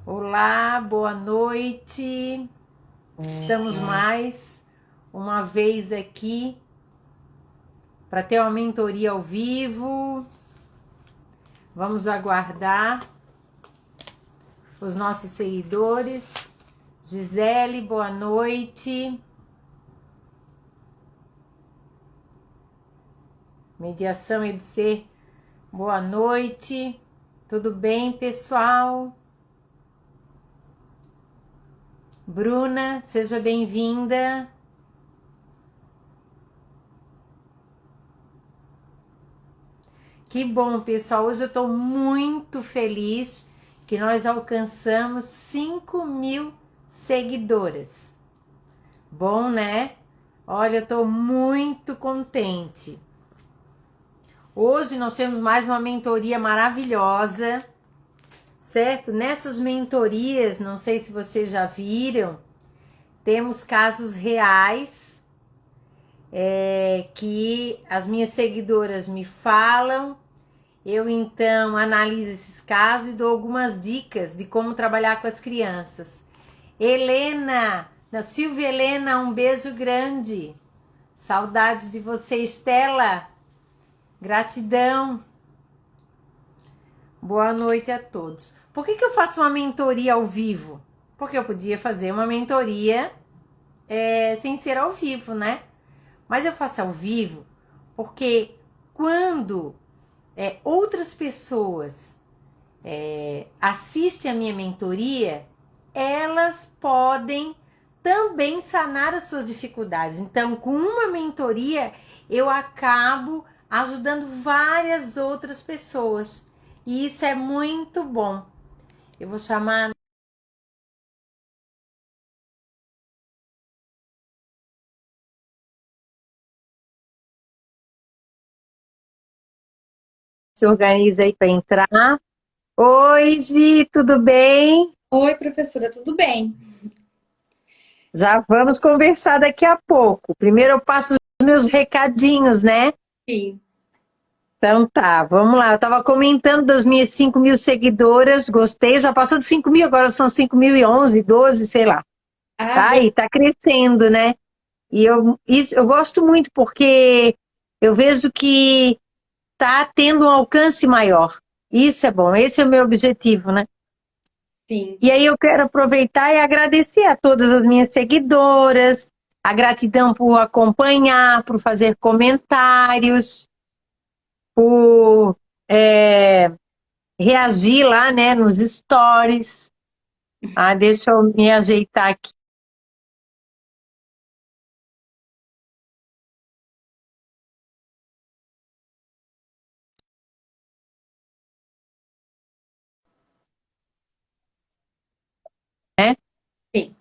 Olá, boa noite. Estamos mais uma vez aqui para ter uma mentoria ao vivo. Vamos aguardar os nossos seguidores. Gisele, boa noite. Mediação e do Ser, boa noite. Tudo bem, pessoal? Bruna, seja bem-vinda. Que bom, pessoal. Hoje eu estou muito feliz que nós alcançamos 5.000 seguidoras. Bom, né? Olha, eu estou muito contente. Hoje nós temos mais uma mentoria maravilhosa, certo? Nessas mentorias, não sei se vocês já viram, temos casos reais que as minhas seguidoras me falam. Eu então analiso esses casos e dou algumas dicas de como trabalhar com as crianças. Helena, da Silvia Helena, um beijo grande. Saudades de você, Estela. Gratidão. Boa noite a todos. Por que eu faço uma mentoria ao vivo? Porque eu podia fazer uma mentoria sem ser ao vivo, né? Mas eu faço ao vivo porque quando outras pessoas assistem a minha mentoria, elas podem também sanar as suas dificuldades. Então, com uma mentoria, eu acabo ajudando várias outras pessoas. E isso é muito bom. Eu vou chamar se organiza aí para entrar. Oi, Gi, tudo bem? Oi, professora, tudo bem? Já vamos conversar daqui a pouco. Primeiro eu passo os meus recadinhos, né? Sim. Então tá, vamos lá. Eu estava comentando das minhas 5.000 seguidoras, gostei, já passou de 5.000, agora são 5.011, 12, sei lá. Ah, Tá aí, tá crescendo, né? E eu gosto muito porque eu vejo que tá tendo um alcance maior. Isso é bom, esse é o meu objetivo, né? sim. E aí eu quero aproveitar e agradecer a todas as minhas seguidoras, a gratidão por acompanhar, por fazer comentários, por reagir lá, né, nos stories. Ah, deixa eu me ajeitar aqui, né? Sim.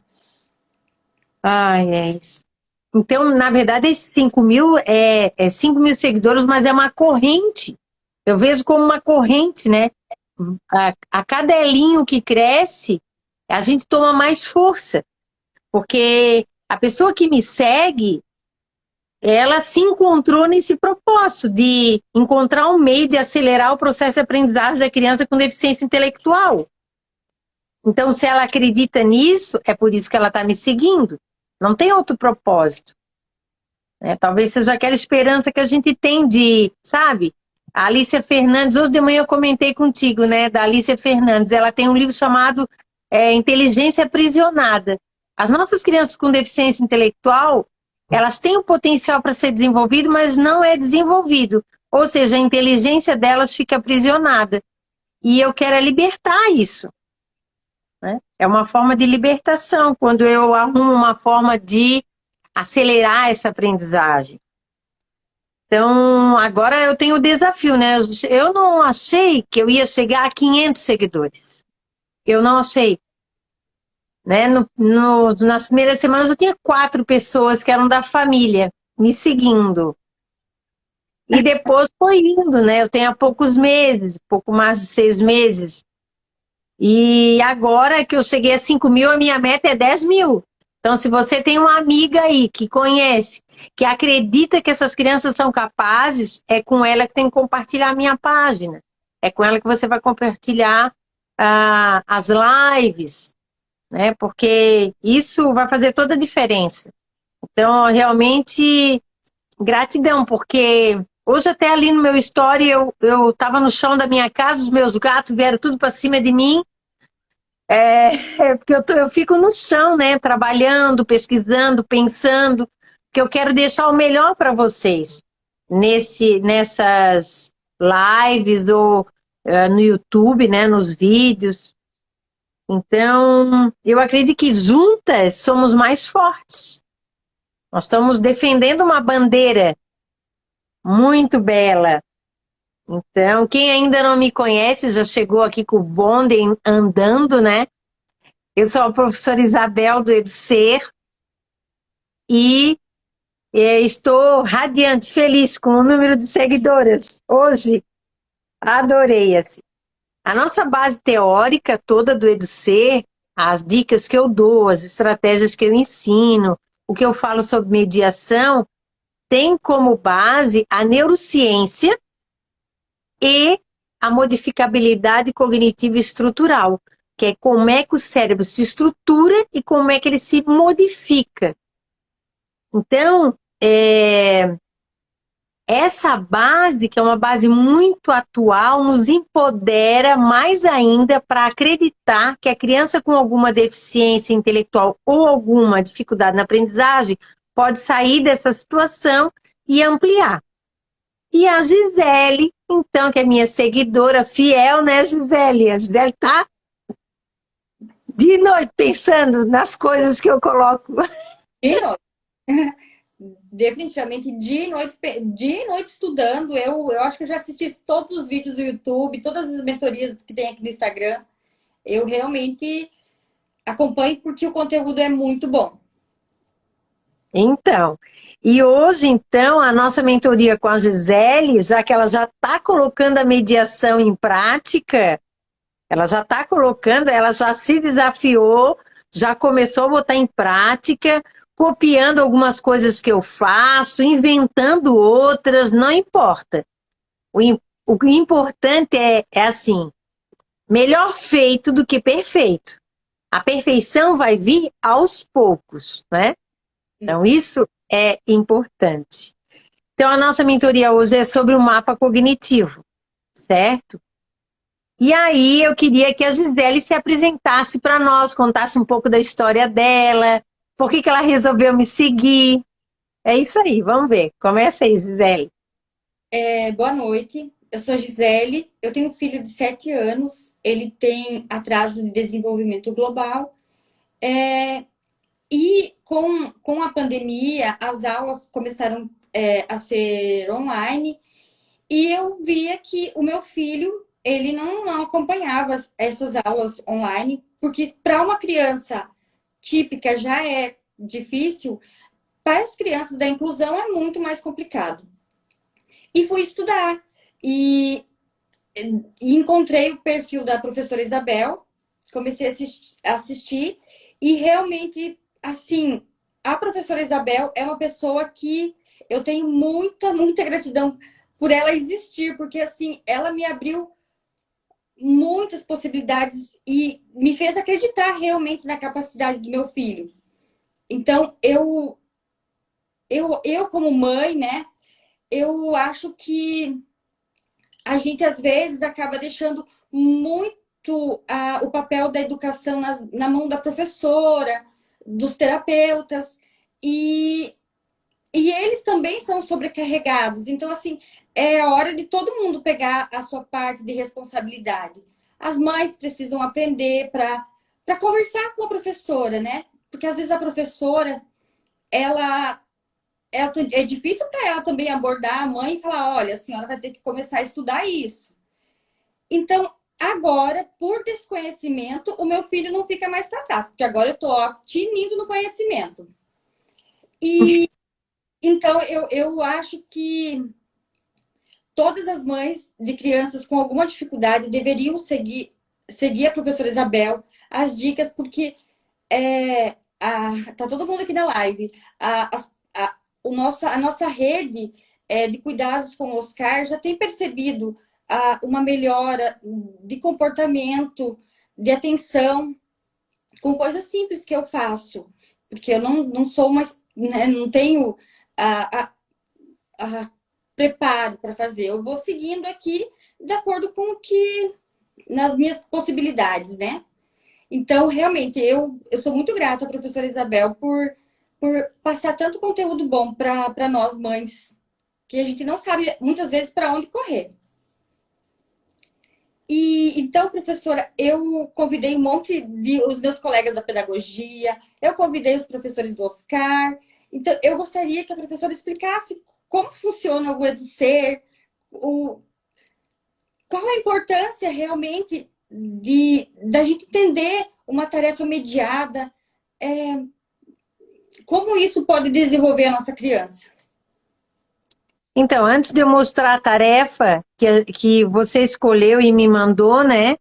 Ai, é isso. Então, na verdade, esses 5.000 é 5.000 seguidores, mas é uma corrente. Eu vejo como uma corrente, né? A cada elinho que cresce, a gente toma mais força. Porque a pessoa que me segue, ela se encontrou nesse propósito de encontrar um meio de acelerar o processo de aprendizagem da criança com deficiência intelectual. Então, se ela acredita nisso, é por isso que ela está me seguindo. Não tem outro propósito, né? Talvez seja aquela esperança que a gente tem de, sabe? A Alicia Fernandes, hoje de manhã eu comentei contigo, né? Da Alicia Fernandes. Ela tem um livro chamado Inteligência Aprisionada. As nossas crianças com deficiência intelectual, elas têm o potencial para ser desenvolvido, mas não é desenvolvido. Ou seja, a inteligência delas fica aprisionada. E eu quero libertar isso, né? É uma forma de libertação, quando eu arrumo uma forma de acelerar essa aprendizagem. Então, agora eu tenho o desafio, né? Eu não achei que eu ia chegar a 500 seguidores. Eu não achei, né? Nas primeiras semanas eu tinha 4 pessoas que eram da família me seguindo. E depois foi indo, né? Eu tenho há poucos meses, pouco mais de 6 meses. E agora que eu cheguei a 5.000, a minha meta é 10.000. Então, se você tem uma amiga aí que conhece, que acredita que essas crianças são capazes, é com ela que tem que compartilhar a minha página. É com ela que você vai compartilhar as lives, né? Porque isso vai fazer toda a diferença. Então, realmente, gratidão, porque hoje até ali no meu story eu estava no chão da minha casa, os meus gatos vieram tudo para cima de mim. Porque eu fico no chão, né? Trabalhando, pesquisando, pensando, que eu quero deixar o melhor para vocês nessas lives ou no YouTube, né? Nos vídeos. Então, eu acredito que juntas somos mais fortes. Nós estamos defendendo uma bandeira muito bela. Então, quem ainda não me conhece, já chegou aqui com o bonde andando, né? Eu sou a professora Isabel do EduSer e estou radiante, feliz com o número de seguidoras. Hoje, adorei, assim. A nossa base teórica toda do EduSer, as dicas que eu dou, as estratégias que eu ensino, o que eu falo sobre mediação, tem como base a neurociência e a modificabilidade cognitiva estrutural, que é como é que o cérebro se estrutura e como é que ele se modifica. Então, essa base, que é uma base muito atual, nos empodera mais ainda para acreditar que a criança com alguma deficiência intelectual ou alguma dificuldade na aprendizagem pode sair dessa situação e ampliar. E a Gisele, então, que é minha seguidora fiel, né, Gisele? A Gisele tá de noite pensando nas coisas que eu coloco. De noite. Definitivamente dia e noite estudando. Eu acho que eu já assisti todos os vídeos do YouTube, todas as mentorias que tem aqui no Instagram. Eu realmente acompanho porque o conteúdo é muito bom. Então, e hoje, então, a nossa mentoria com a Gisele, já que ela já está colocando a mediação em prática, ela já está colocando, ela já se desafiou, já começou a botar em prática, copiando algumas coisas que eu faço, inventando outras, não importa. O importante é assim, melhor feito do que perfeito. A perfeição vai vir aos poucos, né? Então, isso é importante. Então, a nossa mentoria hoje é sobre o mapa cognitivo, certo? E aí, eu queria que a Gisele se apresentasse para nós, contasse um pouco da história dela, por que ela resolveu me seguir. É isso aí, vamos ver. Começa aí, Gisele. Boa noite, eu sou Gisele, eu tenho um filho de 7 anos, ele tem atraso de desenvolvimento global. E com a pandemia, as aulas começaram a ser online e eu via que o meu filho, ele não acompanhava essas aulas online, porque para uma criança típica já é difícil, para as crianças da inclusão é muito mais complicado. E fui estudar e, e encontrei o perfil da professora Isabel, comecei a assistir e realmente, assim, a professora Isabel é uma pessoa que eu tenho muita gratidão por ela existir, porque assim, ela me abriu muitas possibilidades e me fez acreditar realmente na capacidade do meu filho. Então, eu como mãe, né, eu acho que a gente às vezes acaba deixando muito o papel da educação na mão da professora, dos terapeutas, e, e eles também são sobrecarregados. Então, assim, é a hora de todo mundo pegar a sua parte de responsabilidade. As mães precisam aprender para conversar com a professora, né? Porque às vezes a professora, ela é difícil para ela também abordar a mãe e falar: olha, a senhora vai ter que começar a estudar isso. Então, agora, por desconhecimento, o meu filho não fica mais para trás, porque agora eu estou tinindo no conhecimento. E então eu acho que todas as mães de crianças com alguma dificuldade deveriam seguir a professora Isabel, as dicas, porque tá todo mundo aqui na live. A nossa rede de cuidados com o Oscar já tem percebido uma melhora de comportamento, de atenção, com coisas simples que eu faço. Porque eu não sou uma, né, não tenho preparo para fazer. Eu vou seguindo aqui de acordo com o que, nas minhas possibilidades, né? Então, realmente, eu sou muito grata à professora Isabel por passar tanto conteúdo bom para nós, mães, que a gente não sabe, muitas vezes, para onde correr. E então, professora, eu convidei um monte de os meus colegas da pedagogia, eu convidei os professores do Oscar. Então, eu gostaria que a professora explicasse como funciona o EduSer, qual a importância realmente da gente entender uma tarefa mediada, como isso pode desenvolver a nossa criança. Então, antes de eu mostrar a tarefa que você escolheu e me mandou, né?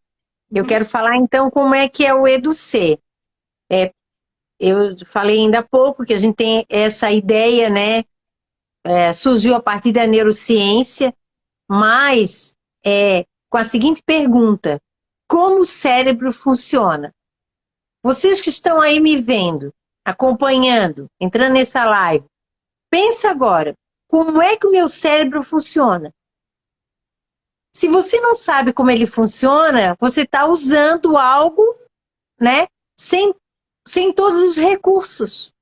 Eu quero falar, então, como é que é o EduSer. Eu falei ainda há pouco que a gente tem essa ideia, né? Surgiu a partir da neurociência, mas com a seguinte pergunta: como o cérebro funciona? Vocês que estão aí me vendo, acompanhando, entrando nessa live, pensa agora, como é que o meu cérebro funciona? Se você não sabe como ele funciona, você está usando algo, né, sem todos os recursos.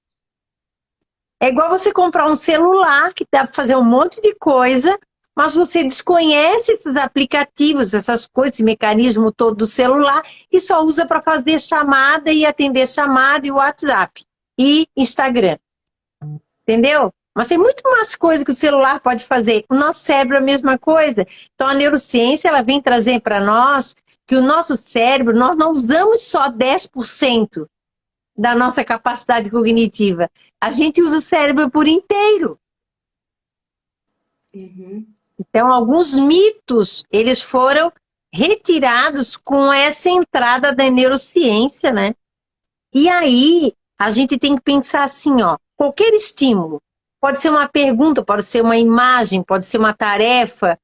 É igual você comprar um celular que dá para fazer um monte de coisa, mas você desconhece esses aplicativos, essas coisas, esse mecanismo todo do celular, e só usa para fazer chamada e atender chamada e WhatsApp e Instagram. Entendeu? Mas tem muito mais coisa que o celular pode fazer. O nosso cérebro é a mesma coisa. Então a neurociência ela vem trazer para nós que o nosso cérebro, nós não usamos só 10% da nossa capacidade cognitiva. A gente usa o cérebro por inteiro. Uhum. Então, alguns mitos, eles foram retirados com essa entrada da neurociência, né? E aí, a gente tem que pensar assim, ó, qualquer estímulo, pode ser uma pergunta, pode ser uma imagem, pode ser uma tarefa,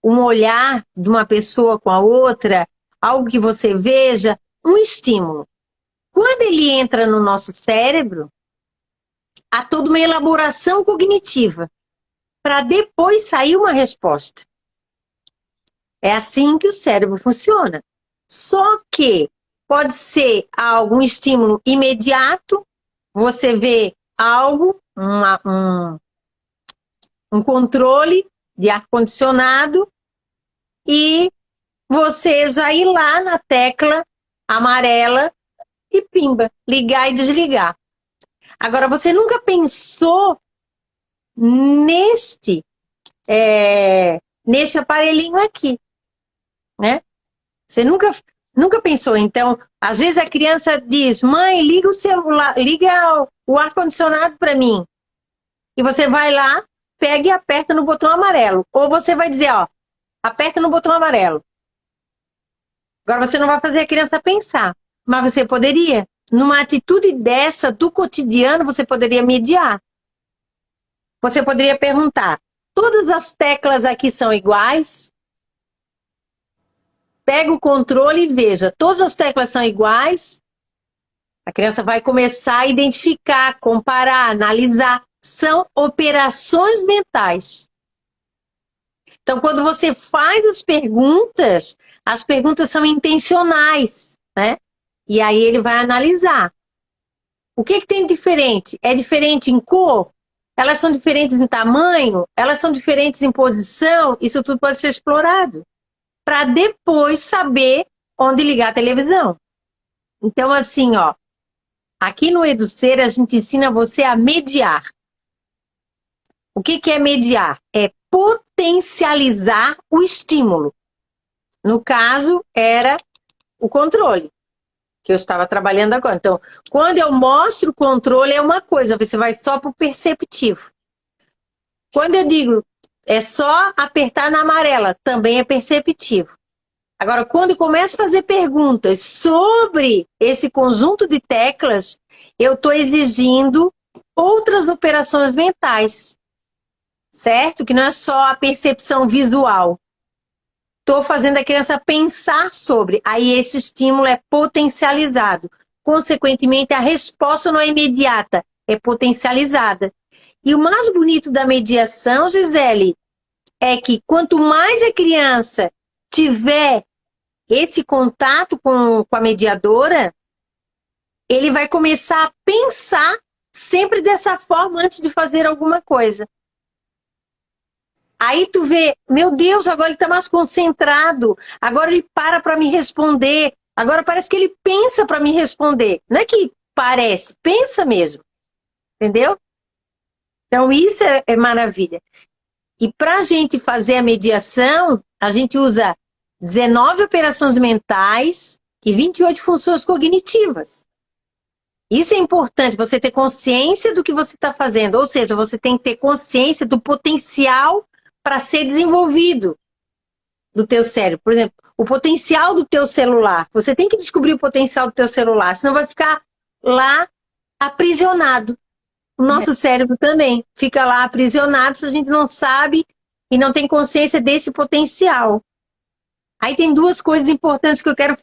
um olhar de uma pessoa com a outra, algo que você veja, um estímulo. Quando ele entra no nosso cérebro, há toda uma elaboração cognitiva para depois sair uma resposta. É assim que o cérebro funciona. Só que pode ser algum estímulo imediato, você vê algo, um controle de ar-condicionado e você já ir lá na tecla amarela e pimba, ligar e desligar. Agora, você nunca pensou neste aparelhinho aqui, né? Você nunca pensou. Então, às vezes a criança diz, mãe, liga o celular, liga o ar-condicionado para mim. E você vai lá, pega e aperta no botão amarelo. Ou você vai dizer, ó, aperta no botão amarelo. Agora você não vai fazer a criança pensar. Mas você poderia, numa atitude dessa do cotidiano, você poderia mediar. Você poderia perguntar, todas as teclas aqui são iguais? Pega o controle e veja, todas as teclas são iguais? A criança vai começar a identificar, comparar, analisar. São operações mentais. Então, quando você faz as perguntas são intencionais, né? E aí ele vai analisar. O que tem de diferente? É diferente em cor? Elas são diferentes em tamanho? Elas são diferentes em posição? Isso tudo pode ser explorado. Para depois saber onde ligar a televisão. Então, assim, ó. Aqui no EduSer, a gente ensina você a mediar. O que é mediar? É potencializar o estímulo. No caso, era o controle, que eu estava trabalhando agora. Então, quando eu mostro o controle, é uma coisa, você vai só para o perceptivo. Quando eu digo, é só apertar na amarela, também é perceptivo. Agora, quando eu começo a fazer perguntas sobre esse conjunto de teclas, eu estou exigindo outras operações mentais. Certo? Que não é só a percepção visual. estou fazendo a criança pensar sobre. Aí esse estímulo é potencializado. Consequentemente, a resposta não é imediata, é potencializada. E o mais bonito da mediação, Gisele, é que quanto mais a criança tiver esse contato com a mediadora, ele vai começar a pensar sempre dessa forma antes de fazer alguma coisa. Aí tu vê, meu Deus, agora ele está mais concentrado, agora ele para me responder, agora parece que ele pensa para me responder. Não é que parece, pensa mesmo, entendeu? Então isso é maravilha. E para a gente fazer a mediação, a gente usa 19 operações mentais e 28 funções cognitivas. Isso é importante, você ter consciência do que você está fazendo, ou seja, você tem que ter consciência do potencial para ser desenvolvido do teu cérebro. Por exemplo, o potencial do teu celular. Você tem que descobrir o potencial do teu celular, senão vai ficar lá aprisionado. O nosso cérebro também fica lá aprisionado se a gente não sabe e não tem consciência desse potencial. Aí tem duas coisas importantes que eu quero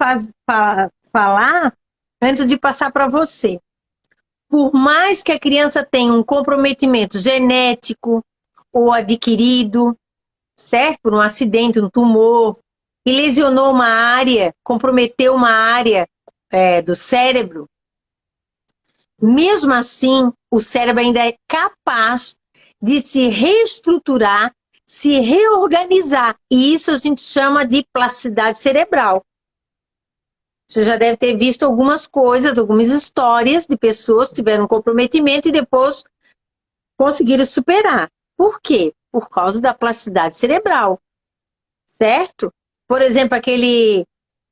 falar antes de passar para você. Por mais que a criança tenha um comprometimento genético ou adquirido, certo? Por um acidente, um tumor, e lesionou uma área, comprometeu uma área do cérebro, mesmo assim, o cérebro ainda é capaz de se reestruturar, se reorganizar. E isso a gente chama de plasticidade cerebral. Você já deve ter visto algumas coisas, algumas histórias de pessoas que tiveram comprometimento e depois conseguiram superar. Por quê? Por causa da plasticidade cerebral, certo? Por exemplo,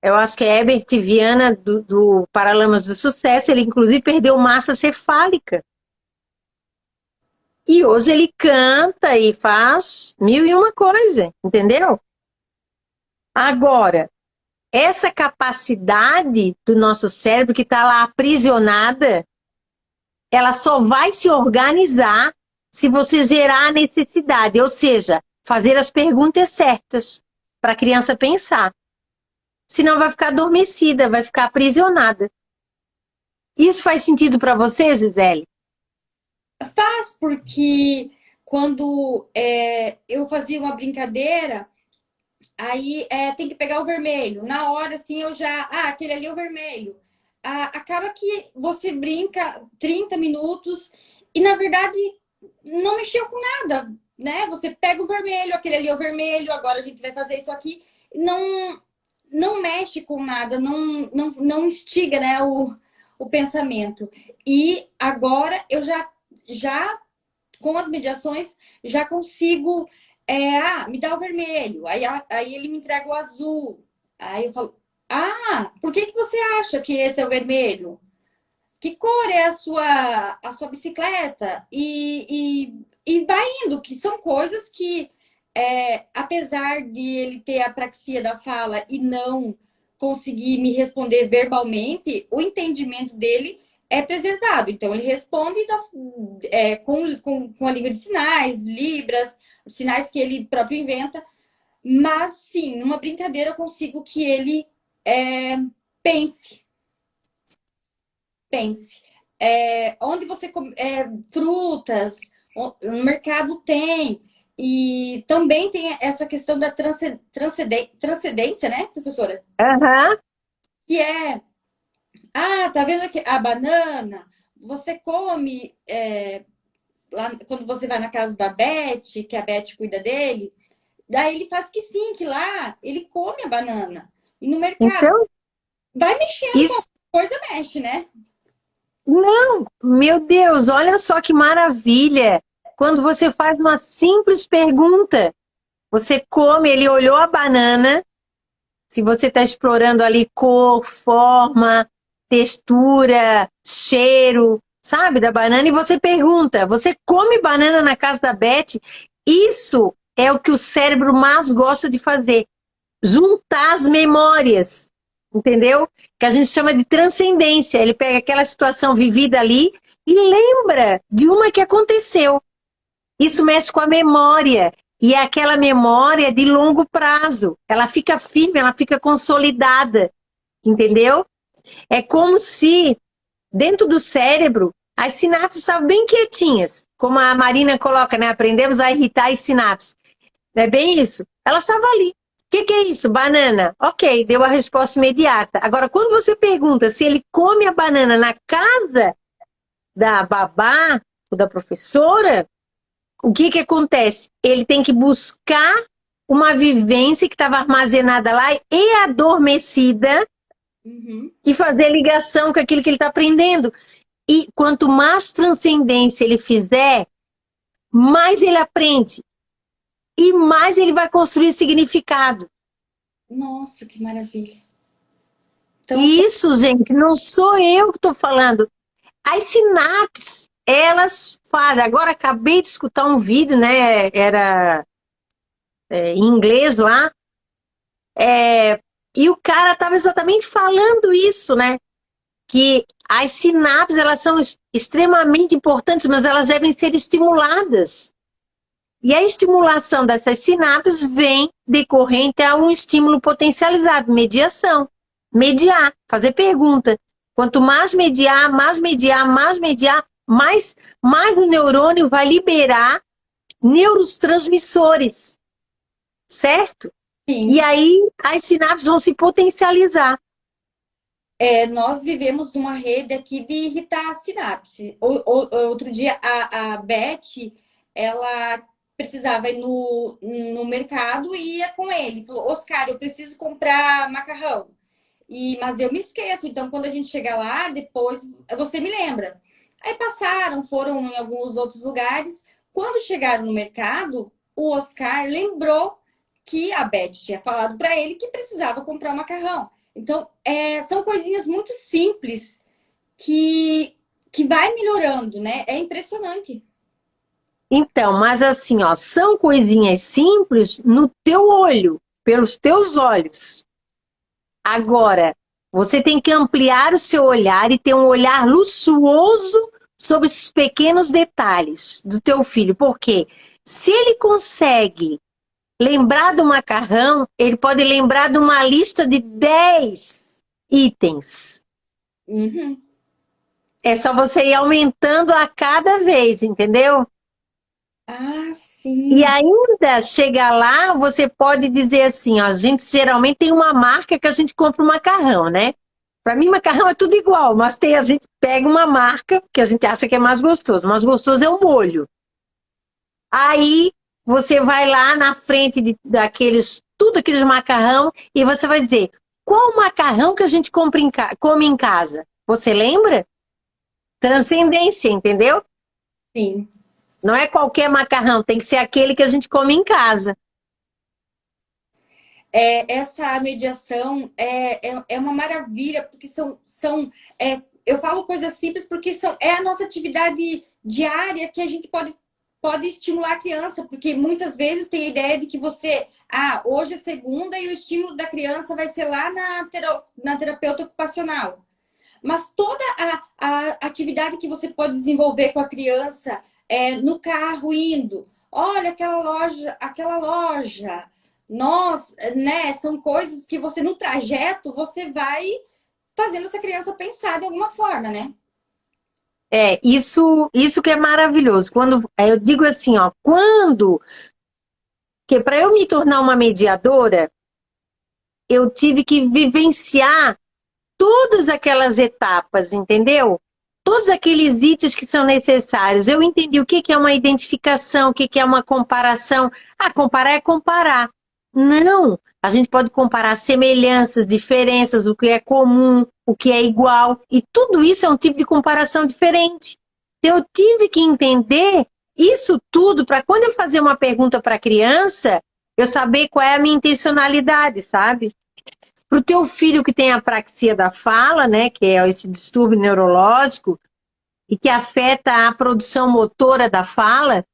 eu acho que é Herbert Viana, do Paralamas do Sucesso, ele inclusive perdeu massa cefálica. E hoje ele canta e faz 1001 coisa, entendeu? Agora, essa capacidade do nosso cérebro que está lá aprisionada, ela só vai se organizar se você gerar a necessidade, ou seja, fazer as perguntas certas para a criança pensar. Senão vai ficar adormecida, vai ficar aprisionada. Isso faz sentido para você, Gisele? Faz, porque quando eu fazia uma brincadeira, aí tem que pegar o vermelho. Na hora, assim, eu já... Ah, aquele ali é o vermelho. Acaba que você brinca 30 minutos e, na verdade, não mexeu com nada, né? Você pega o vermelho, aquele ali é o vermelho, agora a gente vai fazer isso aqui. Não mexe com nada, não instiga, né, o pensamento. E agora eu já com as mediações, já consigo... me dá o vermelho. Aí ele me entrega o azul. Aí eu falo, por que você acha que esse é o vermelho? Que cor é a sua bicicleta? E vai indo, que são coisas que, apesar de ele ter a apraxia da fala e não conseguir me responder verbalmente, o entendimento dele é preservado. Então, ele responde com a língua de sinais, libras, sinais que ele próprio inventa. Mas, sim, numa brincadeira eu consigo que ele pense. Onde você frutas, no mercado tem. E também tem essa questão da transcendência, né, professora? Aham. Que tá vendo aqui a banana? Você come lá quando você vai na casa da Beth, que a Beth cuida dele. Daí ele faz que sim, que lá ele come a banana. E no mercado Então, vai mexendo, isso... coisa mexe, né? Não, meu Deus, olha só que maravilha. Quando você faz uma simples pergunta, você come, ele olhou a banana, se você está explorando ali cor, forma, textura, cheiro, sabe, da banana, e você pergunta, você come banana na casa da Beth? Isso é o que o cérebro mais gosta de fazer, juntar as memórias, entendeu? Que a gente chama de transcendência. Ele pega aquela situação vivida ali e lembra de uma que aconteceu. Isso mexe com a memória. E é aquela memória de longo prazo. Ela fica firme, ela fica consolidada. Entendeu? É como se dentro do cérebro as sinapses estavam bem quietinhas. Como a Marina coloca, né? Aprendemos a irritar as sinapses. É bem isso. Ela estava ali. O que é isso? Banana. Ok, deu a resposta imediata. Agora, quando você pergunta se ele come a banana na casa da babá ou da professora, o que acontece? Ele tem que buscar uma vivência que estava armazenada lá e adormecida Uhum. e fazer ligação com aquilo que ele está aprendendo. E quanto mais transcendência ele fizer, mais ele aprende e mais ele vai construir significado. Nossa, que maravilha. Então, Isso, gente, não sou eu que estou falando. As sinapses, elas fazem. Agora acabei de escutar um vídeo, né? Era em inglês lá. E o cara estava exatamente falando isso, né? Que as sinapses, elas são extremamente importantes, mas elas devem ser estimuladas. E a estimulação dessas sinapses vem decorrente a um estímulo potencializado, mediação. Mediar, fazer pergunta. Quanto mais mediar, mais o neurônio vai liberar neurotransmissores, certo? sim. E aí as sinapses vão se potencializar. Nós vivemos numa rede aqui de irritar a sinapse. Outro dia, a Beth, ela precisava ir no mercado e ia com ele. Falou, Oscar, eu preciso comprar macarrão. Mas eu me esqueço, então quando a gente chegar lá, depois você me lembra. Aí passaram, foram em alguns outros lugares. Quando chegaram no mercado, o Oscar lembrou que a Beth tinha falado para ele que precisava comprar o macarrão. Então, são coisinhas muito simples que vai melhorando, né? É impressionante. Então, mas assim, ó, são coisinhas simples no teu olho, pelos teus olhos. Agora, você tem que ampliar o seu olhar e ter um olhar luxuoso sobre esses pequenos detalhes do teu filho. Porque se ele consegue lembrar do macarrão, ele pode lembrar de uma lista de 10 itens. Uhum. É só você ir aumentando a cada vez, entendeu? Ah, E sim. ainda chegar lá, você pode dizer assim, ó, a gente geralmente tem uma marca que a gente compra o macarrão, né? Para mim, macarrão é tudo igual, mas a gente pega uma marca que a gente acha que é mais gostoso. Mais gostoso é o molho. Aí você vai lá na frente tudo aqueles macarrão e você vai dizer, qual macarrão que a gente come em casa? Você lembra? Transcendência, entendeu? Sim. Não é qualquer macarrão, tem que ser aquele que a gente come em casa. Essa mediação é uma maravilha, porque eu falo coisas simples porque é a nossa atividade diária que a gente pode estimular a criança, porque muitas vezes tem a ideia de que hoje é segunda e o estímulo da criança vai ser lá na terapeuta ocupacional. Mas toda a atividade que você pode desenvolver com a criança no carro indo, olha aquela loja. Nós, né, são coisas que você, no trajeto, você vai fazendo essa criança pensar de alguma forma, né? Isso que é maravilhoso. Quando eu digo assim, ó, que para eu me tornar uma mediadora, eu tive que vivenciar todas aquelas etapas, entendeu? Todos aqueles itens que são necessários. Eu entendi o que é uma identificação, o que é uma comparação. Ah, comparar é comparar. Não, a gente pode comparar semelhanças, diferenças, o que é comum, o que é igual. E tudo isso é um tipo de comparação diferente. Então, eu tive que entender isso tudo para quando eu fazer uma pergunta para a criança, eu saber qual é a minha intencionalidade, sabe? Para o teu filho que tem apraxia da fala, né, que é esse distúrbio neurológico e que afeta a produção motora da fala,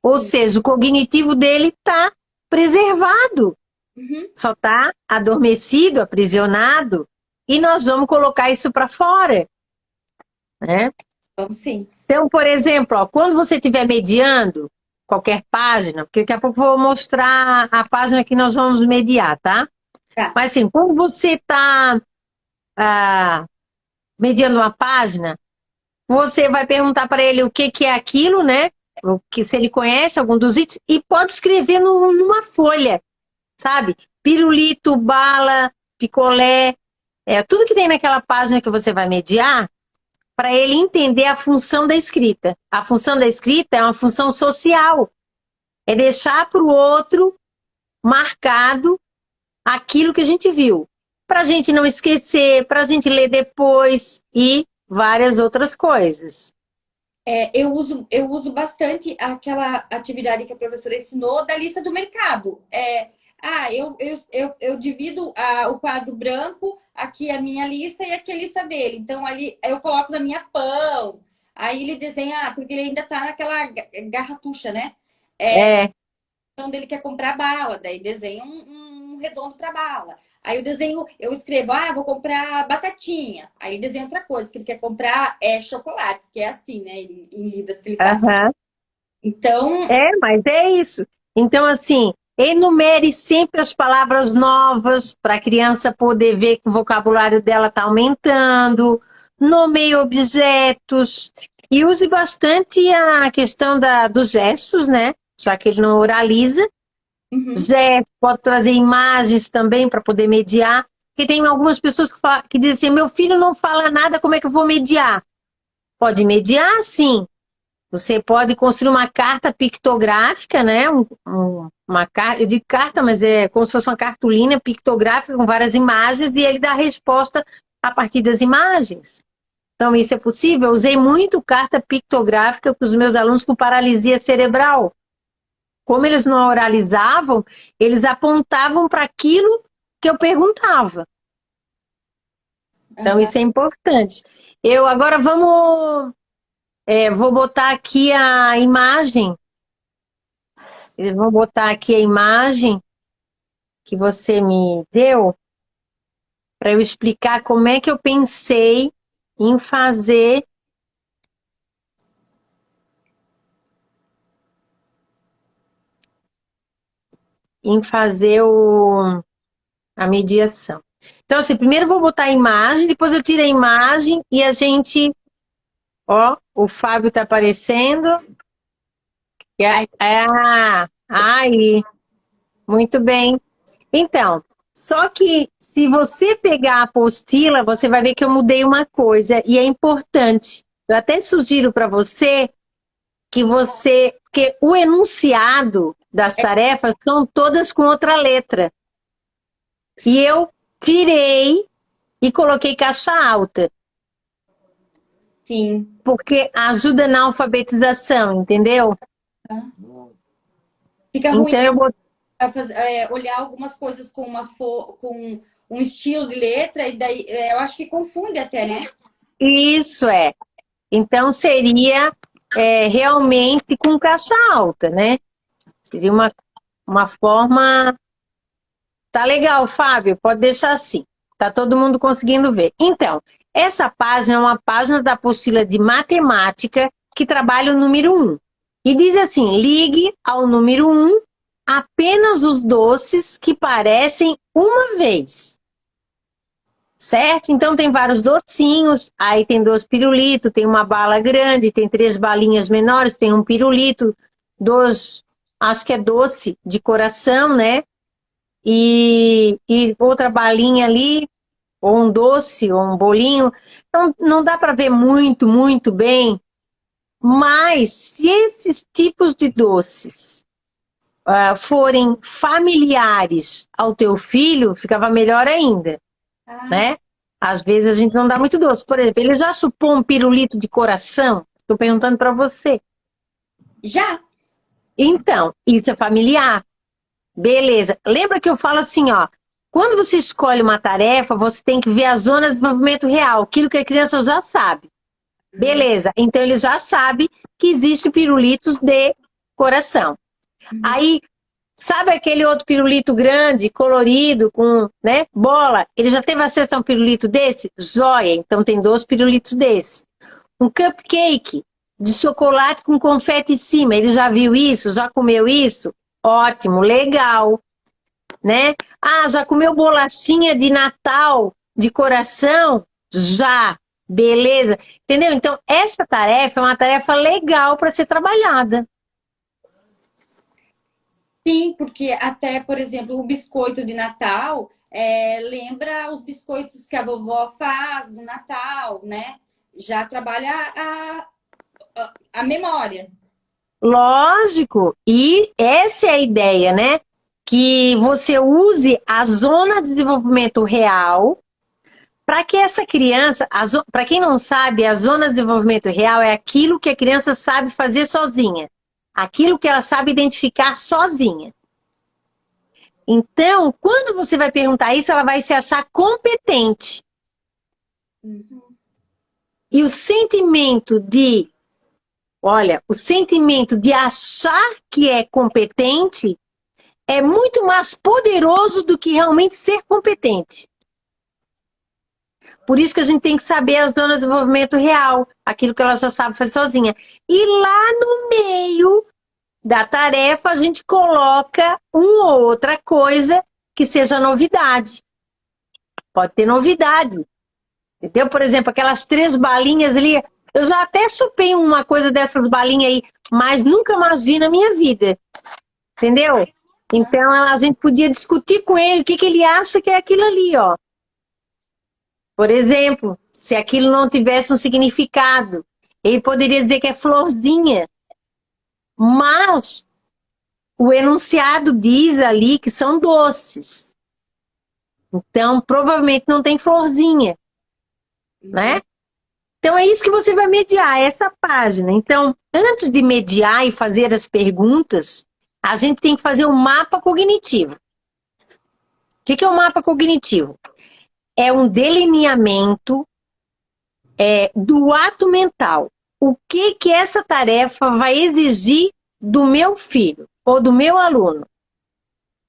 ou seja, o cognitivo dele está preservado, Uhum. só está adormecido, aprisionado, e nós vamos colocar isso para fora, né? Vamos sim. Então, por exemplo, ó, quando você estiver mediando, qualquer página, porque daqui a pouco eu vou mostrar a página que nós vamos mediar, tá? Tá. Mas assim, quando você está mediando uma página, você vai perguntar para ele o que, que é aquilo, né? O que, se ele conhece algum dos itens, e pode escrever numa folha, sabe? Pirulito, bala, picolé, tudo que tem naquela página que você vai mediar, para ele entender a função da escrita. A função da escrita é uma função social. É deixar para o outro marcado aquilo que a gente viu. Para a gente não esquecer, para a gente ler depois e várias outras coisas. Eu uso bastante aquela atividade que a professora ensinou da lista do mercado. Eu divido o quadro branco, aqui a minha lista e aqui a lista dele. Então, ali eu coloco na minha pão. Aí ele desenha, porque ele ainda tá naquela garratucha, né? Então, ele quer comprar bala, daí desenha um redondo para bala. Aí eu escrevo, vou comprar batatinha. Aí ele desenha outra coisa, que ele quer comprar chocolate, que é assim, né? Em libras que ele faz. Então. Mas é isso. Então, assim, enumere sempre as palavras novas para a criança poder ver que o vocabulário dela está aumentando. Nomeie objetos. E use bastante a questão dos gestos, né? Já que ele não oraliza. Gestos, pode trazer imagens também para poder mediar. Porque tem algumas pessoas que dizem assim, meu filho não fala nada, como é que eu vou mediar? Pode mediar, sim. Você pode construir uma carta pictográfica, né? Uma carta, eu digo carta, mas é como se fosse uma cartolina pictográfica com várias imagens e ele dá a resposta a partir das imagens. Então, isso é possível. Eu usei muito carta pictográfica com os meus alunos com paralisia cerebral. Como eles não oralizavam, eles apontavam para aquilo que eu perguntava. Então, isso é importante. Agora vou botar aqui a imagem. Eles vão botar aqui a imagem que você me deu para eu explicar como é que eu pensei em fazer a mediação. Então, assim, primeiro eu vou botar a imagem, depois eu tiro a imagem e a gente... Ó, o Fábio tá aparecendo. Aí, muito bem. Então, só que se você pegar a apostila, você vai ver que eu mudei uma coisa e é importante. Eu até sugiro para você porque o enunciado das tarefas são todas com outra letra. E eu tirei e coloquei caixa alta. Sim. Porque ajuda na alfabetização, entendeu? Fica ruim então, eu vou olhar algumas coisas com com um estilo de letra e daí eu acho que confunde até, né? Isso é. Então seria realmente com caixa alta, né? Seria uma forma... Tá legal, Fábio, pode deixar assim. Tá todo mundo conseguindo ver. Então, essa página é uma página da apostila de matemática que trabalha o número 1. E diz assim, ligue ao número 1 apenas os doces que parecem uma vez. Certo? Então tem vários docinhos, aí tem 2 pirulitos, tem uma bala grande, tem 3 balinhas menores, tem um pirulito, 2, acho que é doce de coração, né? E outra balinha ali, ou um doce, ou um bolinho. Então não dá para ver muito, muito bem, mas se esses tipos de doces forem familiares ao teu filho, ficava melhor ainda. Né? Às vezes a gente não dá muito doce. Por exemplo, ele já chupou um pirulito de coração? Estou perguntando para você. Já. Então, isso é familiar. Beleza. Lembra que eu falo assim, ó. Quando você escolhe uma tarefa, você tem que ver a zona de desenvolvimento real, aquilo que a criança já sabe. Beleza. Então ele já sabe que existem pirulitos de coração. Aí, sabe aquele outro pirulito grande, colorido, com, né, bola? Ele já teve acesso a um pirulito desse? Joia! Então tem 2 pirulitos desse. Um cupcake. de chocolate com confete em cima. Ele já viu isso? Já comeu isso? Ótimo, legal, né? Ah, já comeu bolachinha de Natal de coração? Já, beleza. Entendeu? Então, essa tarefa é uma tarefa legal para ser trabalhada. Sim, porque até, por exemplo, o biscoito de Natal lembra os biscoitos que a vovó faz no Natal, né? Já trabalha a memória. Lógico, e essa é a ideia, né? Que você use a zona de desenvolvimento real para que essa criança, para quem não sabe, a zona de desenvolvimento real é aquilo que a criança sabe fazer sozinha, aquilo que ela sabe identificar sozinha. Então, quando você vai perguntar isso, ela vai se achar competente. Uhum. E o sentimento de, olha, o sentimento de achar que é competente é muito mais poderoso do que realmente ser competente. Por isso que a gente tem que saber a zona de desenvolvimento real, aquilo que ela já sabe fazer sozinha. E lá no meio da tarefa, a gente coloca uma ou outra coisa que seja novidade. Pode ter novidade. Entendeu? Por exemplo, aquelas 3 balinhas ali. Eu já até chupei uma coisa dessas balinhas aí, mas nunca mais vi na minha vida. Entendeu? Então a gente podia discutir com ele o que ele acha que é aquilo ali, ó. Por exemplo, se aquilo não tivesse um significado, ele poderia dizer que é florzinha, mas o enunciado diz ali que são doces. Então, provavelmente não tem florzinha, né? Então, é isso que você vai mediar, essa página. Então, antes de mediar e fazer as perguntas, a gente tem que fazer um mapa cognitivo. O que é um mapa cognitivo? É um delineamento do ato mental. O que essa tarefa vai exigir do meu filho ou do meu aluno?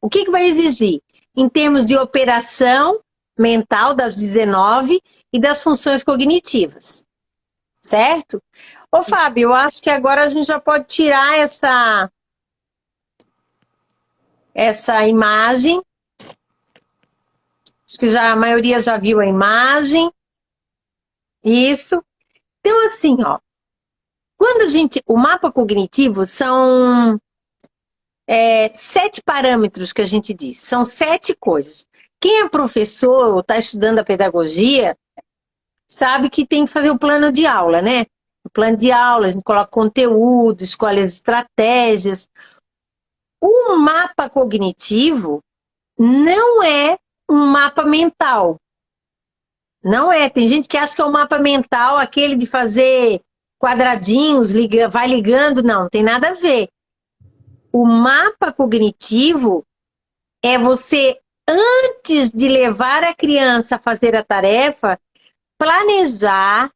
O que vai exigir? Em termos de operação mental das 19 e das funções cognitivas. Certo? Ô, Fábio, eu acho que agora a gente já pode tirar essa imagem. Acho que já, a maioria já viu a imagem. Isso. Então, assim, ó. Quando o mapa cognitivo são 7 parâmetros que a gente diz. São 7 coisas. Quem é professor ou está estudando a pedagogia, sabe que tem que fazer o plano de aula, né? O plano de aula, a gente coloca conteúdo, escolhe as estratégias. O mapa cognitivo não é um mapa mental. Não é. Tem gente que acha que é um mapa mental, aquele de fazer quadradinhos, vai ligando. Não tem nada a ver. O mapa cognitivo é você, antes de levar a criança a fazer a tarefa, planejar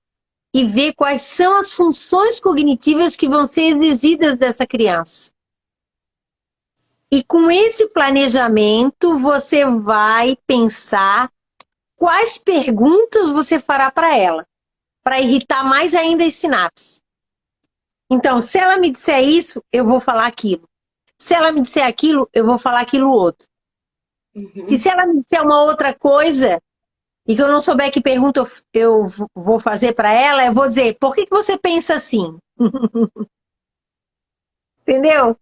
e ver quais são as funções cognitivas que vão ser exigidas dessa criança. E com esse planejamento, você vai pensar quais perguntas você fará para ela, para irritar mais ainda as sinapses. Então, se ela me disser isso, eu vou falar aquilo. Se ela me disser aquilo, eu vou falar aquilo outro. Uhum. E se ela me disser uma outra coisa, e que eu não souber que pergunta eu vou fazer para ela, eu vou dizer, por que você pensa assim? Entendeu?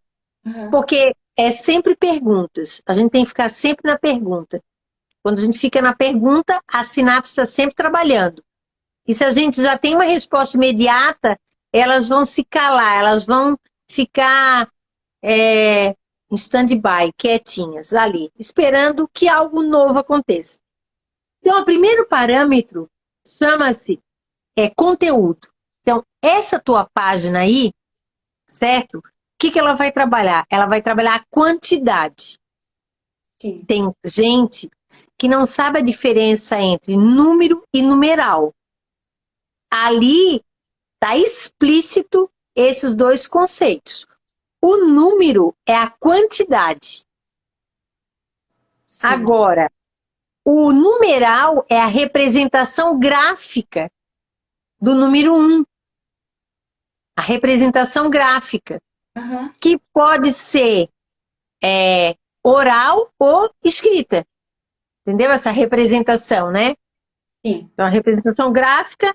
Uhum. Porque é sempre perguntas. A gente tem que ficar sempre na pergunta. Quando a gente fica na pergunta, a sinapse está sempre trabalhando. E se a gente já tem uma resposta imediata, elas vão se calar, elas vão ficar em stand-by, quietinhas ali, esperando que algo novo aconteça. Então, o primeiro parâmetro chama-se conteúdo. Então, essa tua página aí, certo? O que ela vai trabalhar? Ela vai trabalhar a quantidade. Sim. Tem gente que não sabe a diferença entre número e numeral. Ali está explícito esses 2 conceitos. O número é a quantidade. Sim. Agora, o numeral é a representação gráfica do número 1. a representação gráfica, Aham. que pode ser oral ou escrita. Entendeu? Essa representação, né? Sim. Então, a representação gráfica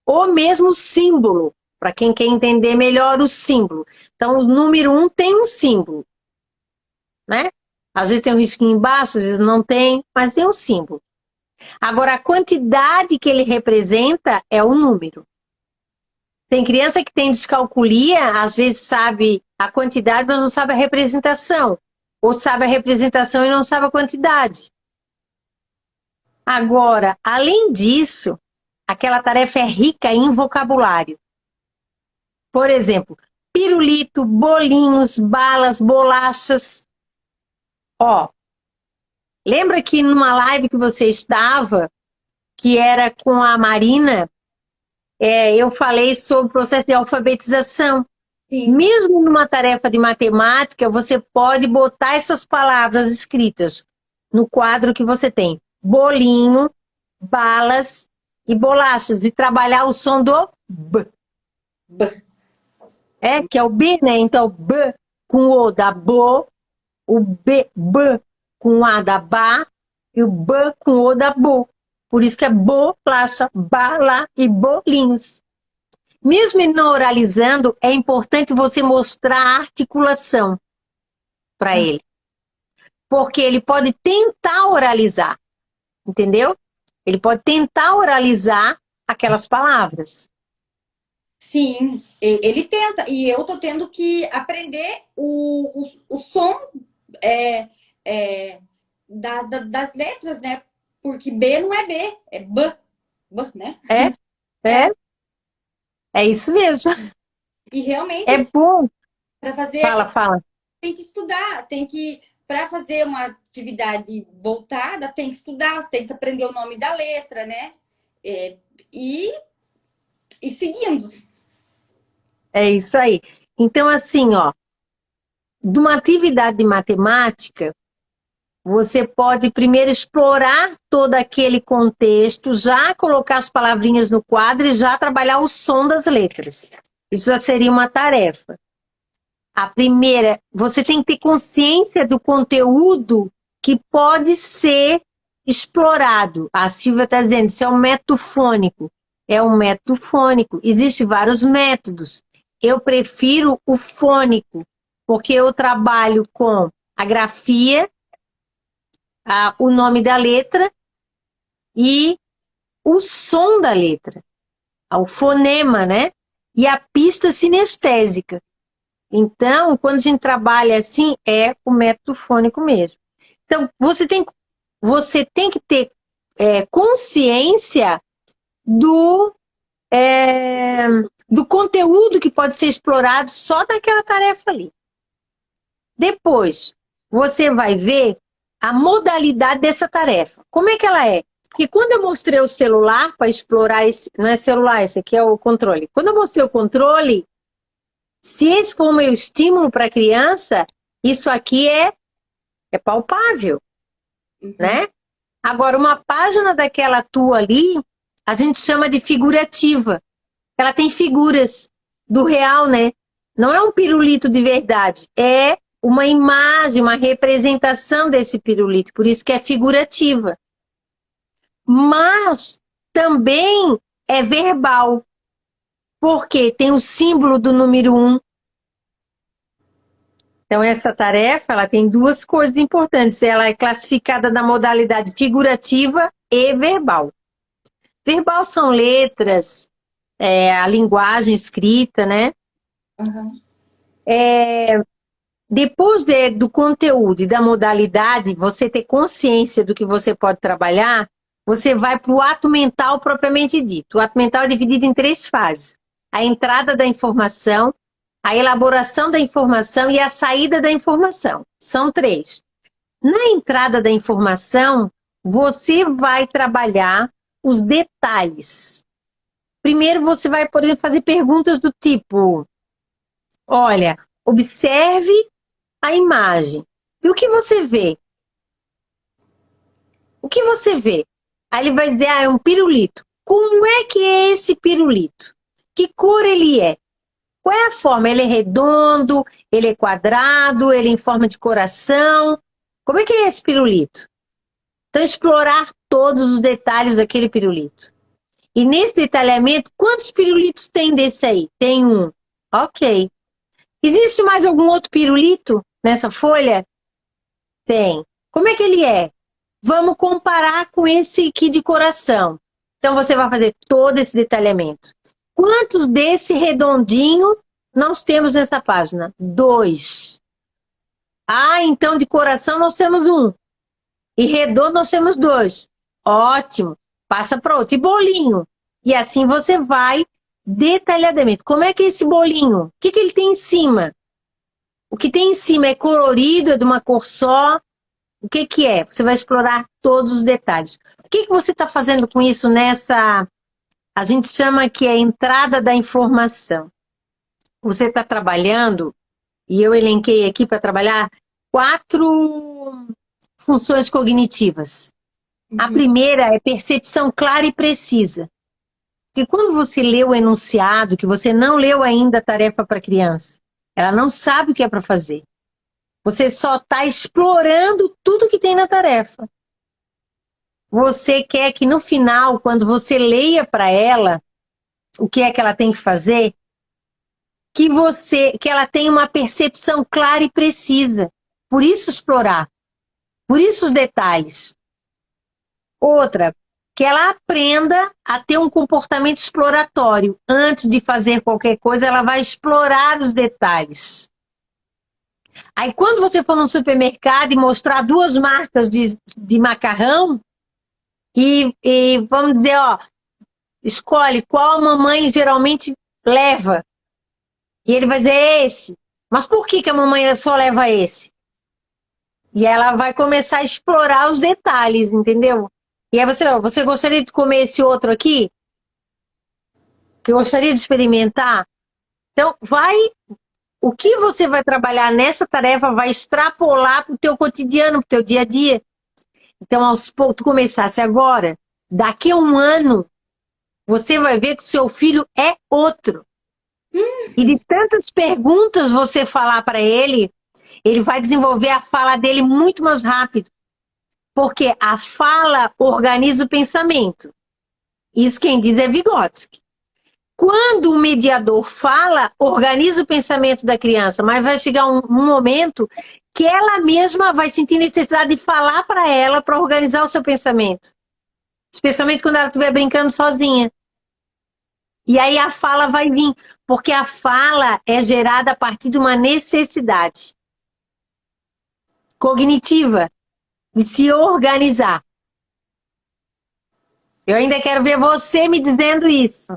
ou mesmo símbolo, para quem quer entender melhor o símbolo. Então, o número 1 tem um símbolo, né? Às vezes tem um risquinho embaixo, às vezes não tem, mas tem um símbolo. Agora, a quantidade que ele representa é o número. Tem criança que tem descalculia, às vezes sabe a quantidade, mas não sabe a representação. Ou sabe a representação e não sabe a quantidade. Agora, além disso, aquela tarefa é rica em vocabulário. Por exemplo, pirulito, bolinhos, balas, bolachas. Ó, lembra que numa live que você estava, que era com a Marina, eu falei sobre o processo de alfabetização. Sim. Mesmo numa tarefa de matemática, você pode botar essas palavras escritas no quadro que você tem. Bolinho, balas e bolachas. E trabalhar o som do B. B. Que é o B, né? Então, B com o da bo, o B com o A da ba e o B com o da bo. Por isso que é bolacha, bala e bolinhos. Mesmo ele não oralizando, é importante você mostrar a articulação para ele. Porque ele pode tentar oralizar, entendeu? Ele pode tentar oralizar aquelas palavras. Sim, ele tenta. E eu tô tendo que aprender o som das letras, né? Porque B não é B, é B, B, né? É isso mesmo. E É realmente, bom. para fazer, Fala. tem que estudar, para fazer uma atividade voltada, tem que estudar, você tem que aprender o nome da letra, né? E seguindo. É isso aí. Então, assim, ó, de uma atividade de matemática, você pode primeiro explorar todo aquele contexto, já colocar as palavrinhas no quadro e já trabalhar o som das letras. Isso já seria uma tarefa. A primeira, você tem que ter consciência do conteúdo que pode ser explorado. A Silvia está dizendo, isso é um método fônico. É um método fônico. Existem vários métodos. Eu prefiro o fônico, porque eu trabalho com a grafia, o nome da letra e o som da letra, o fonema, né? E a pista sinestésica. Então, quando a gente trabalha assim, é o método fônico mesmo. Então, você tem que ter consciência do conteúdo que pode ser explorado só naquela tarefa ali. Depois, você vai ver a modalidade dessa tarefa. Como é que ela é? Porque quando eu mostrei o celular para explorar esse, não é celular, esse aqui é o controle. Quando eu mostrei o controle, se esse for o meu estímulo para a criança, isso aqui é palpável, né? Agora, uma página daquela tua ali, a gente chama de figurativa. Ela tem figuras do real, né? Não é um pirulito de verdade, é uma imagem, uma representação desse pirulito, por isso que é figurativa. Mas também é verbal, porque tem o símbolo do número 1. Então, essa tarefa, ela tem duas coisas importantes. Ela é classificada na modalidade figurativa e verbal. Verbal são letras, a linguagem escrita, né? Uhum. Depois do conteúdo e da modalidade, você ter consciência do que você pode trabalhar, você vai para o ato mental propriamente dito. O ato mental é dividido em 3 fases. A entrada da informação, a elaboração da informação e a saída da informação. São 3. Na entrada da informação, você vai trabalhar os detalhes. Primeiro, você vai, por exemplo, fazer perguntas do tipo: olha, observe a imagem. E o que você vê? O que você vê? Aí ele vai dizer, é um pirulito. Como é que é esse pirulito? Que cor ele é? Qual é a forma? Ele é redondo, ele é quadrado, ele é em forma de coração. Como é que é esse pirulito? Então, explorar todos os detalhes daquele pirulito. E nesse detalhamento, quantos pirulitos tem desse aí? Tem um. Ok. Existe mais algum outro pirulito nessa folha? Tem. Como é que ele é? Vamos comparar com esse aqui de coração. Então, você vai fazer todo esse detalhamento. Quantos desse redondinho nós temos nessa página? 2. Ah, então de coração nós temos um. E redondo nós temos 2. Ótimo. Passa para outro. E bolinho. E assim você vai detalhadamente. Como é que é esse bolinho? O que ele tem em cima? O que tem em cima é colorido, é de uma cor só. O que é? Você vai explorar todos os detalhes. O que você está fazendo com isso nessa... A gente chama que é a entrada da informação. Você está trabalhando, e eu elenquei aqui para trabalhar, 4 funções cognitivas. A primeira é percepção clara e precisa. Porque quando você lê o enunciado, que você não leu ainda a tarefa para a criança, ela não sabe o que é para fazer. Você só está explorando tudo que tem na tarefa. Você quer que no final, quando você leia para ela o que é que ela tem que fazer, que ela tenha uma percepção clara e precisa. Por isso explorar. Por isso os detalhes. Outra, que ela aprenda a ter um comportamento exploratório. Antes de fazer qualquer coisa, ela vai explorar os detalhes. Aí quando você for no supermercado e mostrar 2 marcas de macarrão, e vamos dizer, ó, escolhe qual a mamãe geralmente leva. E ele vai dizer esse. Mas por que a mamãe só leva esse? E ela vai começar a explorar os detalhes, entendeu? E aí você gostaria de comer esse outro aqui? Que eu gostaria de experimentar? Então, o que você vai trabalhar nessa tarefa vai extrapolar para o teu cotidiano, para o teu dia a dia. Então, aos poucos, tu começasse agora, daqui a 1 ano, você vai ver que o seu filho é outro. E de tantas perguntas você falar para ele, ele vai desenvolver a fala dele muito mais rápido. Porque a fala organiza o pensamento. Isso quem diz é Vygotsky. Quando o mediador fala, organiza o pensamento da criança, mas vai chegar um momento que ela mesma vai sentir necessidade de falar para ela para organizar o seu pensamento. Especialmente quando ela estiver brincando sozinha. E aí a fala vai vir, porque a fala é gerada a partir de uma necessidade cognitiva de se organizar. Eu ainda quero ver você me dizendo isso.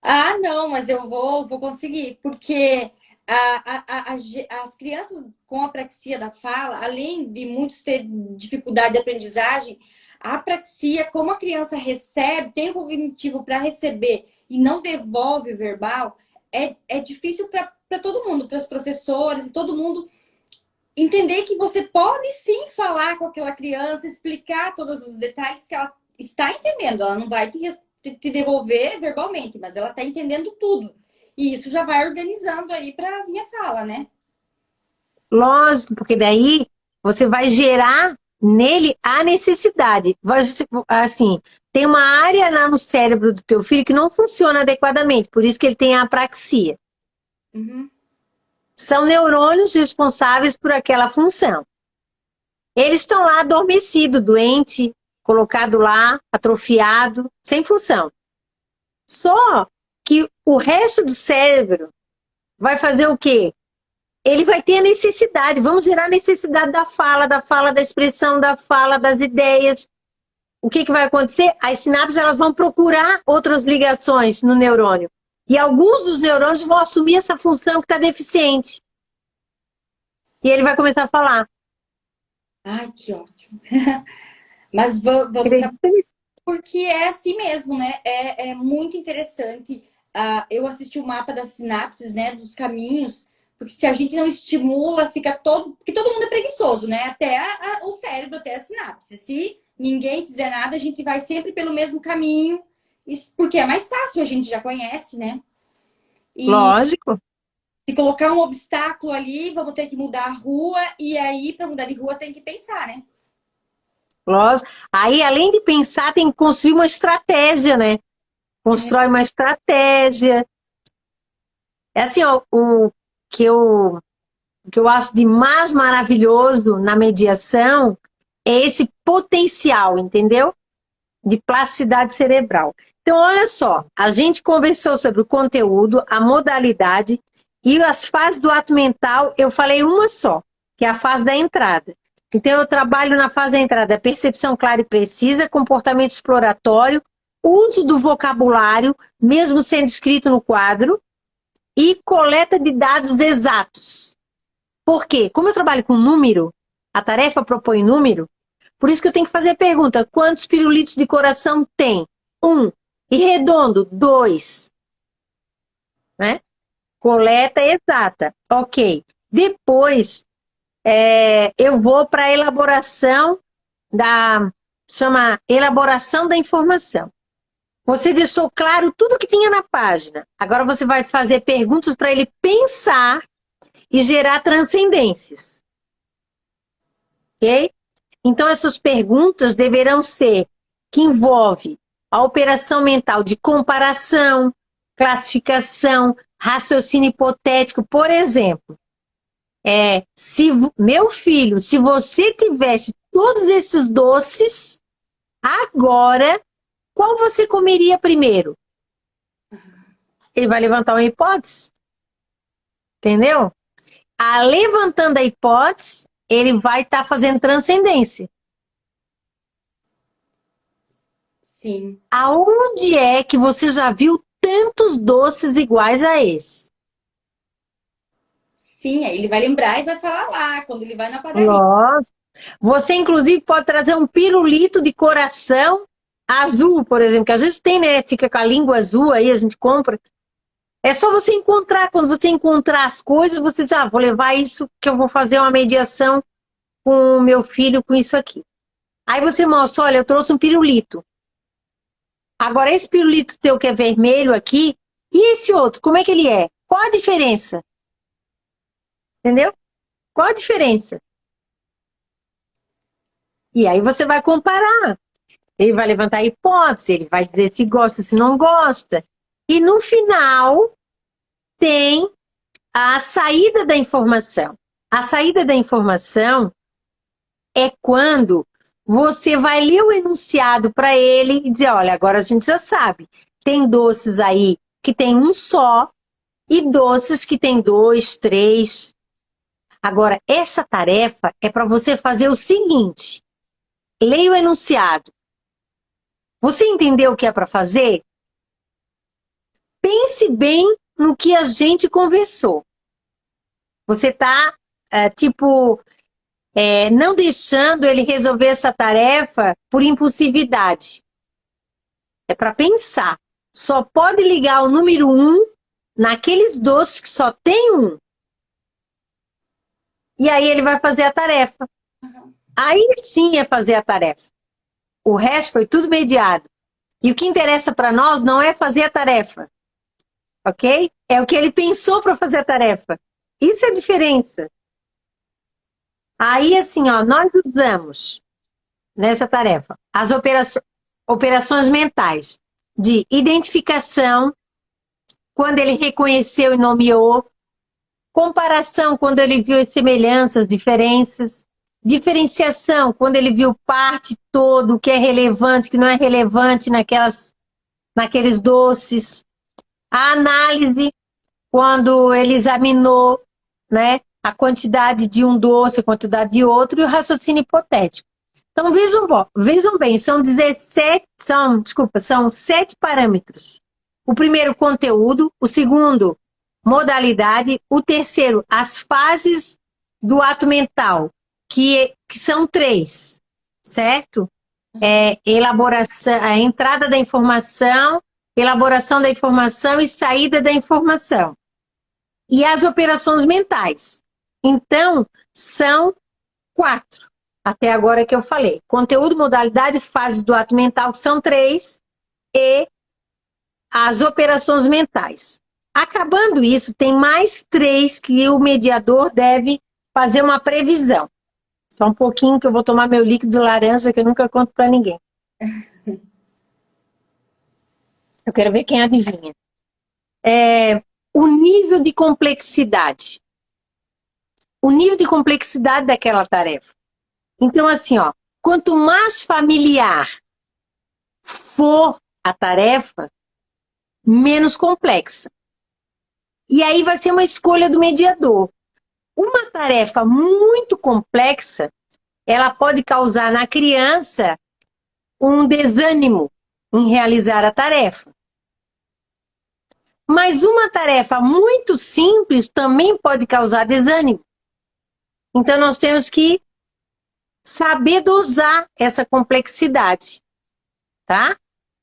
Ah, não, mas eu vou conseguir, porque as crianças com apraxia da fala, além de muitos ter dificuldade de aprendizagem, a apraxia, como a criança recebe, tem o cognitivo para receber e não devolve o verbal, é difícil para todo mundo, para os professores e todo mundo entender que você pode sim falar com aquela criança, explicar todos os detalhes que ela está entendendo. Ela não vai te devolver verbalmente, mas ela está entendendo tudo. E isso já vai organizando aí para a minha fala, né? Lógico, porque daí você vai gerar nele a necessidade. Assim, tem uma área lá no cérebro do teu filho que não funciona adequadamente, por isso que ele tem a apraxia. Uhum. São neurônios responsáveis por aquela função. Eles estão lá adormecidos, doente, colocado lá, atrofiado, sem função. Só que o resto do cérebro vai fazer o quê? Ele vai ter a necessidade, vamos gerar a necessidade da fala, da expressão, da fala, das ideias. O que vai acontecer? As sinapses elas vão procurar outras ligações no neurônio. E alguns dos neurônios vão assumir essa função que está deficiente. E ele vai começar a falar. Ai, que ótimo. Mas vamos trabalhar, porque é assim mesmo, né? É muito interessante. Eu assisti o mapa das sinapses, né? Dos caminhos. Porque se a gente não estimula, fica todo... Porque todo mundo é preguiçoso, né? Até o cérebro, até a sinapse. Se ninguém fizer nada, a gente vai sempre pelo mesmo caminho. Porque é mais fácil, a gente já conhece, né? Lógico. Se colocar um obstáculo ali, vamos ter que mudar a rua, e aí, para mudar de rua, tem que pensar, né? Lógico. Aí, além de pensar, tem que construir uma estratégia, né? Constrói uma estratégia. É assim, ó, que eu, o que eu acho de mais maravilhoso na mediação é esse potencial, entendeu? De plasticidade cerebral. Então, olha só, a gente conversou sobre o conteúdo, a modalidade e as fases do ato mental. Eu falei uma só, que é a fase da entrada. Então, eu trabalho na fase da entrada, percepção clara e precisa, comportamento exploratório, uso do vocabulário, mesmo sendo escrito no quadro, e coleta de dados exatos. Por quê? Como eu trabalho com número, a tarefa propõe número, por isso que eu tenho que fazer a pergunta: quantos pirulitos de coração tem? 1. E redondo, 2. Né? Coleta exata. Ok. Depois, eu vou para a elaboração chama elaboração da informação. Você deixou claro tudo que tinha na página. Agora você vai fazer perguntas para ele pensar e gerar transcendências. Ok? Então, essas perguntas deverão ser que envolve a operação mental de comparação, classificação, raciocínio hipotético. Por exemplo, meu filho, se você tivesse todos esses doces, agora, qual você comeria primeiro? Ele vai levantar uma hipótese. Entendeu? Levantando a hipótese, ele vai estar fazendo transcendência. Sim. Aonde é que você já viu tantos doces iguais a esse? Sim, aí ele vai lembrar e vai falar lá, quando ele vai na padaria. Nossa. Você, inclusive, pode trazer um pirulito de coração azul, por exemplo, que às vezes tem, né? Fica com a língua azul aí, a gente compra. É só você encontrar. Quando você encontrar as coisas, você diz: vou levar isso, que eu vou fazer uma mediação com o meu filho com isso aqui. Aí você mostra: olha, eu trouxe um pirulito. Agora, esse pirulito teu que é vermelho aqui, e esse outro, como é que ele é? Qual a diferença? Entendeu? Qual a diferença? E aí você vai comparar. Ele vai levantar a hipótese, ele vai dizer se gosta, se não gosta. E no final, tem a saída da informação. A saída da informação é quando você vai ler o enunciado para ele e dizer: olha, agora a gente já sabe. Tem doces aí que tem um só e doces que tem 2, 3. Agora, essa tarefa é para você fazer o seguinte: leia o enunciado. Você entendeu o que é para fazer? Pense bem no que a gente conversou. Você está, não deixando ele resolver essa tarefa por impulsividade. É para pensar. Só pode ligar o número 1 naqueles doces que só tem um. E aí ele vai fazer a tarefa. Aí sim é fazer a tarefa. O resto foi tudo mediado. E o que interessa para nós não é fazer a tarefa. Ok? É o que ele pensou para fazer a tarefa. Isso é a diferença. Aí, assim, ó, nós usamos nessa tarefa as operações mentais de identificação, quando ele reconheceu e nomeou, comparação, quando ele viu as semelhanças, diferenças, diferenciação, quando ele viu parte, todo, o que é relevante, o que não é relevante naqueles doces, a análise, quando ele examinou, né, a quantidade de um doce, a quantidade de outro, e o raciocínio hipotético. Então, vejam bem, são 7 parâmetros. O primeiro, conteúdo. O segundo, modalidade. O terceiro, as fases do ato mental, que são 3, certo? Elaboração, a entrada da informação, elaboração da informação e saída da informação. E as operações mentais. Então, são 4. Até agora que eu falei. Conteúdo, modalidade, fases do ato mental, que são 3, e as operações mentais. Acabando isso, tem mais 3 que o mediador deve fazer uma previsão. Só um pouquinho que eu vou tomar meu líquido de laranja, que eu nunca conto para ninguém. Eu quero ver quem adivinha. O nível de complexidade. O nível de complexidade daquela tarefa. Então, assim, ó, quanto mais familiar for a tarefa, menos complexa. E aí vai ser uma escolha do mediador. Uma tarefa muito complexa, ela pode causar na criança um desânimo em realizar a tarefa. Mas uma tarefa muito simples também pode causar desânimo. Então, nós temos que saber dosar essa complexidade, tá?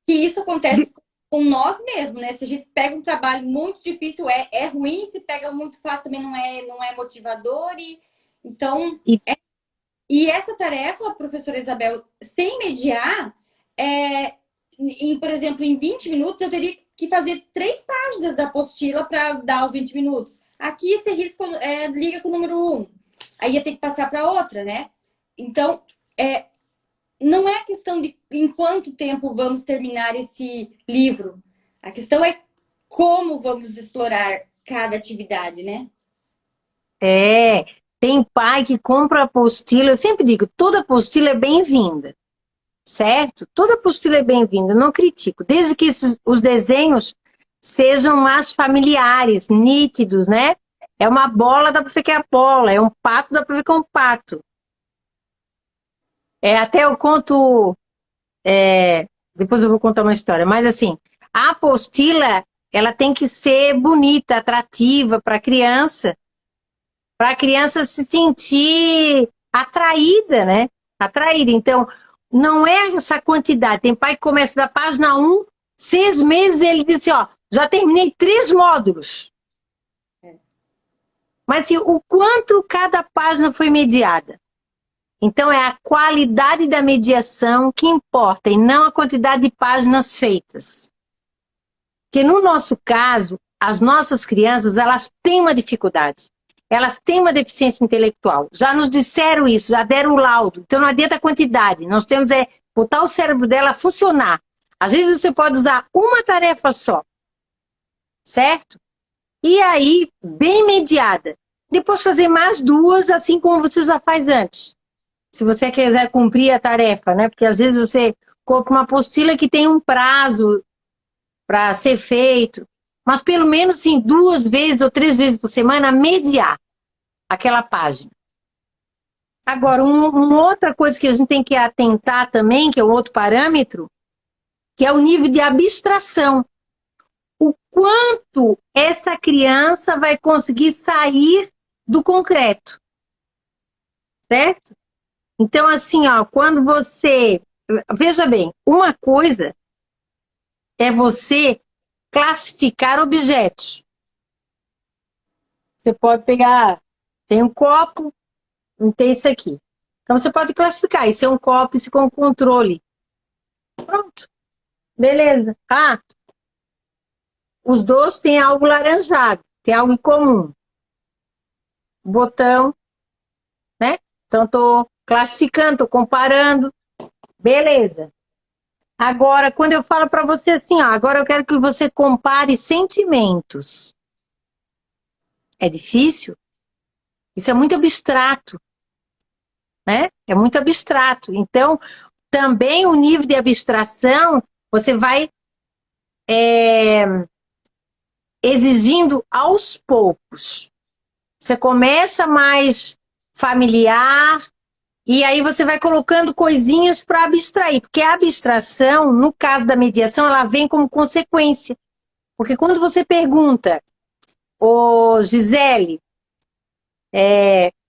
E isso acontece com nós mesmos, né? Se a gente pega um trabalho muito difícil, é ruim. Se pega muito fácil, também não é motivador. Então, e essa tarefa, professora Isabel, sem mediar, por exemplo, em 20 minutos, eu teria que fazer 3 páginas da apostila para dar os 20 minutos. Aqui você liga com o número 1. Aí ia ter que passar para outra, né? Então, não é questão de em quanto tempo vamos terminar esse livro. A questão é como vamos explorar cada atividade, né? Tem pai que compra apostila, eu sempre digo, toda apostila é bem-vinda, certo? Toda apostila é bem-vinda, não critico, desde que os desenhos sejam mais familiares, nítidos, né? É uma bola, dá para ver que é a bola, é um pato, dá para ver que é um pato. Até eu conto, depois eu vou contar uma história, mas assim, a apostila, ela tem que ser bonita, atrativa para a criança se sentir atraída, né? Atraída. Então, não é essa quantidade. Tem pai que começa da página 1, 6 meses, ele diz assim, ó, já terminei 3 módulos. Mas assim, o quanto cada página foi mediada. Então, é a qualidade da mediação que importa, e não a quantidade de páginas feitas. Porque no nosso caso, as nossas crianças, elas têm uma dificuldade. Elas têm uma deficiência intelectual. Já nos disseram isso, já deram o laudo. Então não adianta a quantidade. Nós temos botar o cérebro dela a funcionar. Às vezes você pode usar uma tarefa só. Certo? E aí, bem mediada. Depois fazer mais 2, assim como você já faz antes. Se você quiser cumprir a tarefa, né? Porque às vezes você compra uma apostila que tem um prazo para ser feito. Mas pelo menos assim, 2 vezes ou 3 vezes por semana, mediar aquela página. Agora, uma outra coisa que a gente tem que atentar também, que é um outro parâmetro, que é o nível de abstração. O quanto essa criança vai conseguir sair do concreto. Certo? Então, assim, ó, quando você... Veja bem, uma coisa é você classificar objetos. Você pode pegar, tem um copo, não tem isso aqui. Então você pode classificar, isso é um copo, isso é um controle. Pronto, beleza. Os dois têm algo laranjado, tem algo em comum. Botão, né? Então estou classificando, estou comparando, beleza. Agora, quando eu falo para você assim, ó, agora eu quero que você compare sentimentos. É difícil? Isso é muito abstrato, né? É muito abstrato. Então, também o nível de abstração, você vai exigindo aos poucos. Você começa mais familiar, e aí você vai colocando coisinhas para abstrair. Porque a abstração, no caso da mediação, ela vem como consequência. Porque quando você pergunta, ô Gisele,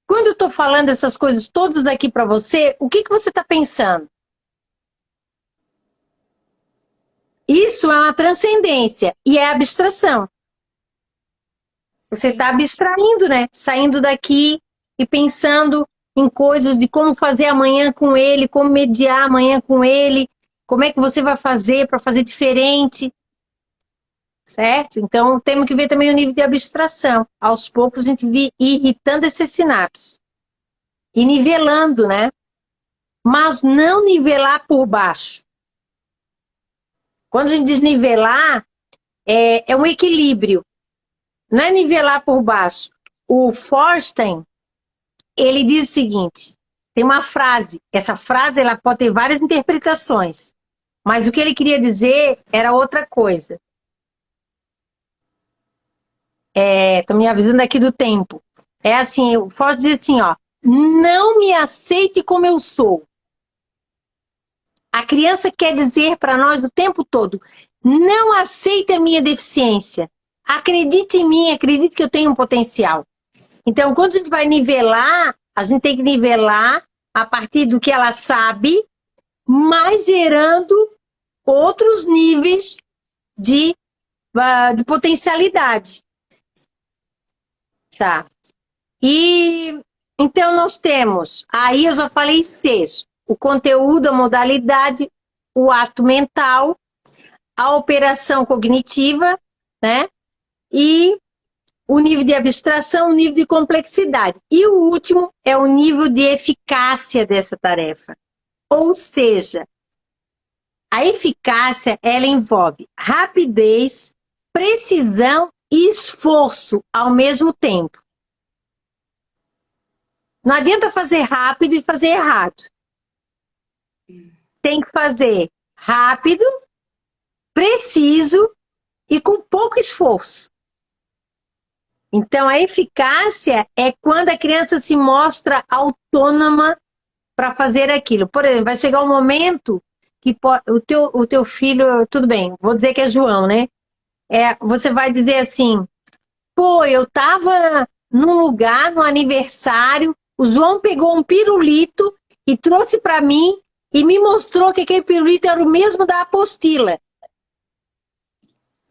quando eu estou falando essas coisas todas aqui para você, o que você está pensando? Isso é uma transcendência e é abstração. Você está abstraindo, né? Saindo daqui e pensando em coisas de como fazer amanhã com ele, como mediar amanhã com ele, como é que você vai fazer para fazer diferente. certo? Então, temos que ver também o nível de abstração. Aos poucos, a gente vai irritando esses sinapses. E nivelando, né? Mas não nivelar por baixo. Quando a gente diz nivelar, é um equilíbrio. Não é nivelar por baixo. O Forstein, ele diz o seguinte, tem uma frase, essa frase ela pode ter várias interpretações, mas o que ele queria dizer era outra coisa. Estou me avisando aqui do tempo. É assim, o Forstein diz assim, ó, não me aceite como eu sou. A criança quer dizer para nós o tempo todo, não aceite a minha deficiência. Acredite em mim, acredite que eu tenho um potencial. Então, quando a gente vai nivelar, a gente tem que nivelar a partir do que ela sabe, mas gerando outros níveis de potencialidade. Tá. E então nós temos, aí eu já falei 6, o conteúdo, a modalidade, o ato mental, a operação cognitiva, né? E o nível de abstração, o nível de complexidade. E o último é o nível de eficácia dessa tarefa. Ou seja, a eficácia, ela envolve rapidez, precisão e esforço ao mesmo tempo. Não adianta fazer rápido e fazer errado. Tem que fazer rápido, preciso e com pouco esforço. Então, a eficácia é quando a criança se mostra autônoma para fazer aquilo. Por exemplo, vai chegar um momento que o teu filho, tudo bem, vou dizer que é João, né? Você vai dizer assim, pô, eu estava num lugar, no aniversário, o João pegou um pirulito e trouxe para mim e me mostrou que aquele pirulito era o mesmo da apostila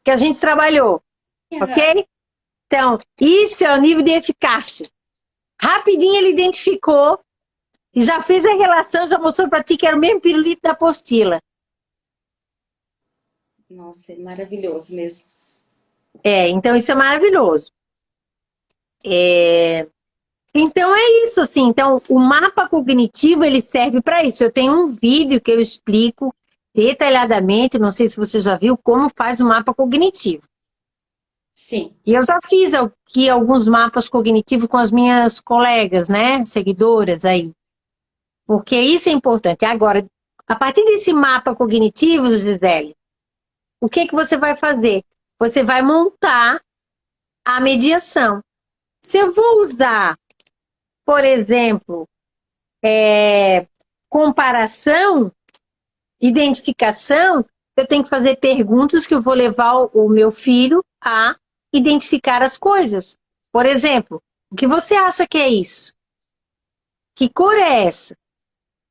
que a gente trabalhou, ok? Então, isso é o nível de eficácia. Rapidinho ele identificou e já fez a relação, já mostrou para ti que era o mesmo pirulito da apostila. Nossa, é maravilhoso mesmo. Então isso é maravilhoso. Então é isso, assim. Então, o mapa cognitivo, ele serve para isso. Eu tenho um vídeo que eu explico detalhadamente, não sei se você já viu, como faz o mapa cognitivo. Sim. E eu já fiz aqui alguns mapas cognitivos com as minhas colegas, né? Seguidoras aí. Porque isso é importante. Agora, a partir desse mapa cognitivo, Gisele, o que você vai fazer? Você vai montar a mediação. Se eu vou usar, por exemplo, comparação, identificação, eu tenho que fazer perguntas que eu vou levar o meu filho a identificar as coisas. Por exemplo, o que você acha que é isso? Que cor é essa?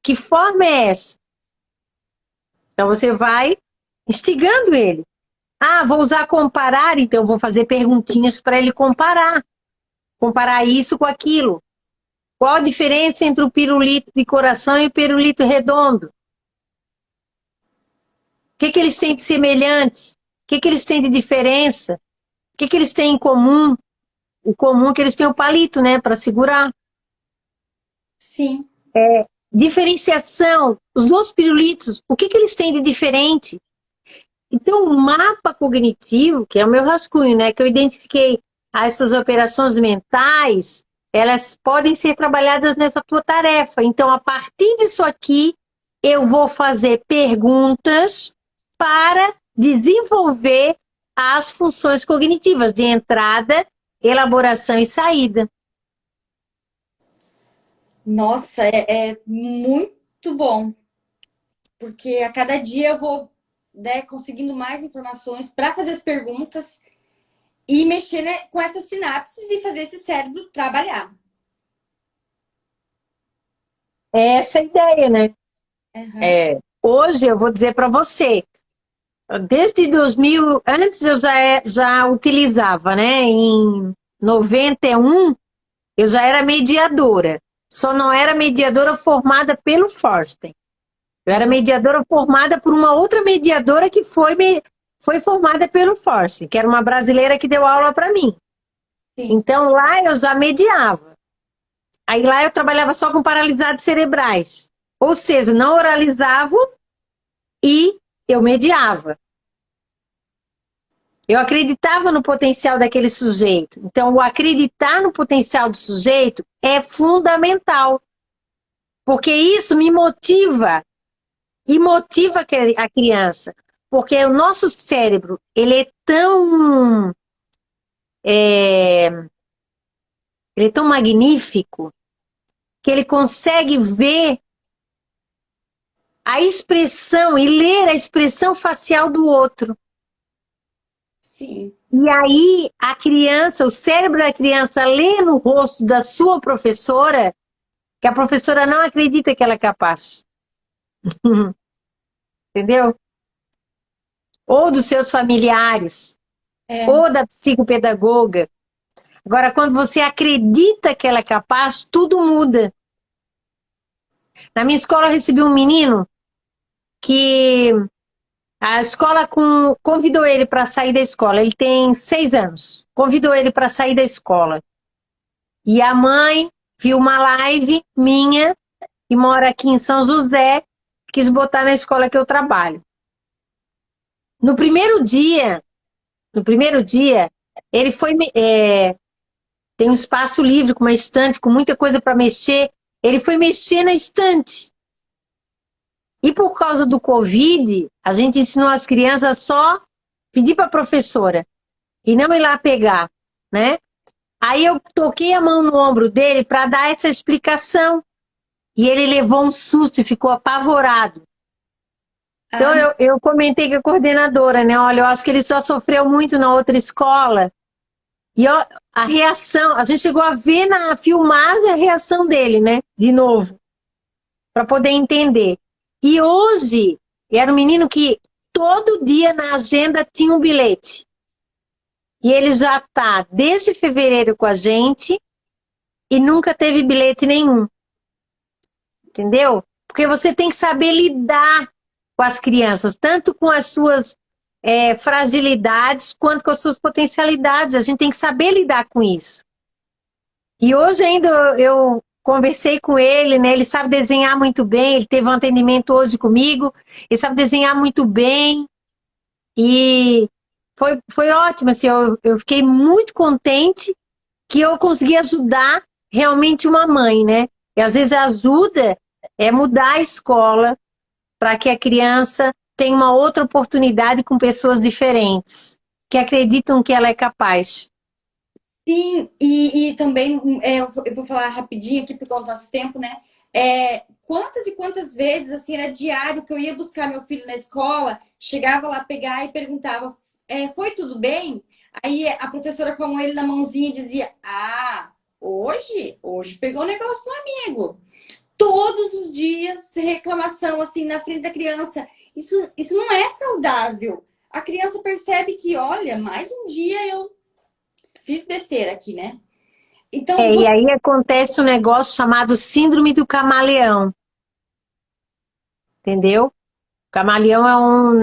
Que forma é essa? Então você vai instigando ele. Ah, vou usar comparar, então vou fazer perguntinhas para ele comparar. Comparar isso com aquilo. Qual a diferença entre o pirulito de coração e o pirulito redondo? O que eles têm de semelhante? O que eles têm de diferença? O que eles têm em comum? O comum é que eles têm o palito, né, para segurar. Sim. Diferenciação, os dois pirulitos, o que eles têm de diferente? Então, o mapa cognitivo, que é o meu rascunho, né, que eu identifiquei essas operações mentais, elas podem ser trabalhadas nessa tua tarefa. Então, a partir disso aqui, eu vou fazer perguntas para desenvolver as funções cognitivas de entrada, elaboração e saída. Nossa, é muito bom. Porque a cada dia eu vou, né, conseguindo mais informações para fazer as perguntas e mexer, né, com essas sinapses e fazer esse cérebro trabalhar. É essa a ideia, né? Uhum. Hoje eu vou dizer para você, desde 2000, antes eu já utilizava, né? Em 91, eu já era mediadora. Só não era mediadora formada pelo Forsten. Eu era mediadora formada por uma outra mediadora que foi foi formada pelo Force, que era uma brasileira que deu aula para mim. Sim. Então lá eu já mediava. Aí lá eu trabalhava só com paralisados cerebrais. Ou seja, não oralizava e eu mediava. Eu acreditava no potencial daquele sujeito. Então, o acreditar no potencial do sujeito é fundamental. Porque isso me motiva e motiva a criança. Porque o nosso cérebro, é, ele é tão magnífico que ele consegue ver a expressão e ler a expressão facial do outro. Sim. E aí a criança, o cérebro da criança lê no rosto da sua professora que a professora não acredita que ela é capaz. Entendeu? Ou dos seus familiares, É. ou da psicopedagoga. Agora, quando você acredita que ela é capaz, tudo muda. Na minha escola, eu recebi um menino que a escola convidou ele para sair da escola. Ele tem 6 anos. Convidou ele para sair da escola. E a mãe viu uma live minha, e mora aqui em São José, quis botar na escola que eu trabalho. No primeiro dia, ele foi. Tem um espaço livre com uma estante, com muita coisa para mexer. Ele foi mexer na estante. E por causa do Covid, a gente ensinou as crianças a só pedir para a professora e não ir lá pegar, né? Aí eu toquei a mão no ombro dele para dar essa explicação. E ele levou um susto e ficou apavorado. Então Ah, eu comentei com a coordenadora, né? Olha, eu acho que ele só sofreu muito na outra escola. E ó, a reação, a gente chegou a ver na filmagem a reação dele, né? De novo, para poder entender. E hoje, era um menino que todo dia na agenda tinha um bilhete. E ele já está desde fevereiro com a gente e nunca teve bilhete nenhum. Entendeu? Porque você tem que saber lidar com as crianças, tanto com as suas fragilidades quanto com as suas potencialidades. A gente tem que saber lidar com isso. E hoje ainda eu conversei com ele, né? Ele sabe desenhar muito bem, ele teve um atendimento hoje comigo, ele sabe desenhar muito bem e foi ótimo, assim, eu fiquei muito contente que eu consegui ajudar realmente uma mãe, né? E às vezes a ajuda é mudar a escola para que a criança tenha uma outra oportunidade com pessoas diferentes, que acreditam que ela é capaz. sim, e também eu vou falar rapidinho aqui por conta do nosso tempo, né? Quantas e quantas vezes, assim, era diário que eu ia buscar meu filho na escola, chegava lá pegar e perguntava, foi tudo bem? Aí a professora com ele na mãozinha dizia, hoje pegou um negócio com um amigo. Todos os dias reclamação, assim, na frente da criança. Isso não é saudável. A criança percebe que, olha, mais um dia eu fiz besteira aqui, né? Então, E aí acontece um negócio chamado síndrome do camaleão, entendeu? O camaleão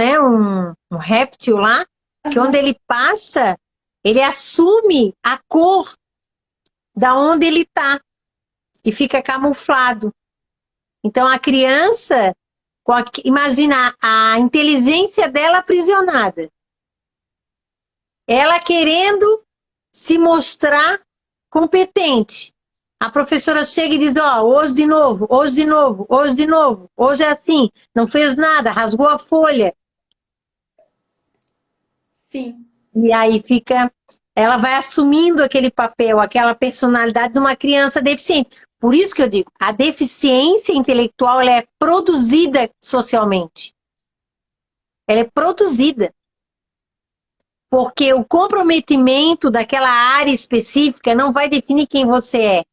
é um réptil lá, que onde ele passa, ele assume a cor da onde ele está e fica camuflado. Então a criança, imagina a inteligência dela aprisionada. Ela querendo se mostrar competente. A professora chega e diz, hoje de novo, hoje de novo, hoje de novo, hoje é assim, não fez nada, rasgou a folha. sim, E aí ela vai assumindo aquele papel, aquela personalidade de uma criança deficiente. Por isso que eu digo, a deficiência intelectual ela é produzida socialmente. Ela é produzida. Porque o comprometimento daquela área específica não vai definir quem você é.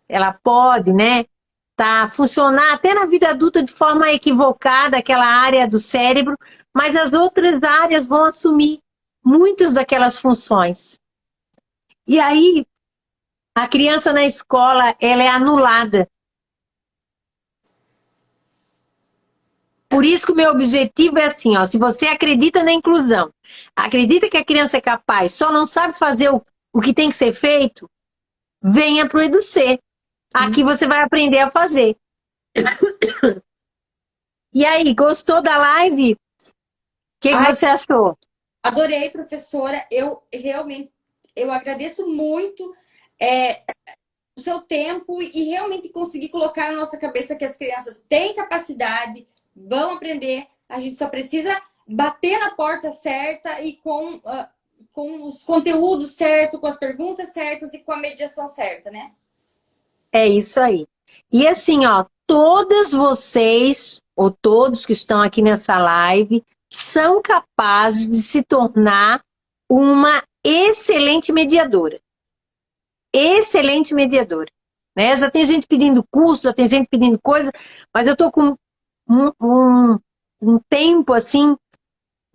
Ela pode, né, funcionar até na vida adulta de forma equivocada, aquela área do cérebro, mas as outras áreas vão assumir muitas daquelas funções. E aí, a criança na escola, ela é anulada. Por isso que o meu objetivo é assim, ó, se você acredita na inclusão, acredita que a criança é capaz, só não sabe fazer o que tem que ser feito, venha pro EduC. Aqui você vai aprender a fazer. E aí, gostou da live? O que você achou? Adorei, professora. Eu realmente agradeço muito o seu tempo e realmente conseguir colocar na nossa cabeça que as crianças têm capacidade, vão aprender. A gente só precisa bater na porta certa e com os conteúdos certos, com as perguntas certas e com a mediação certa, né? É isso aí. E assim, ó, todas vocês, ou todos que estão aqui nessa live, são capazes de se tornar uma excelente mediadora. Excelente mediadora. Né? Já tem gente pedindo curso, já tem gente pedindo coisa, mas eu tô com um tempo assim,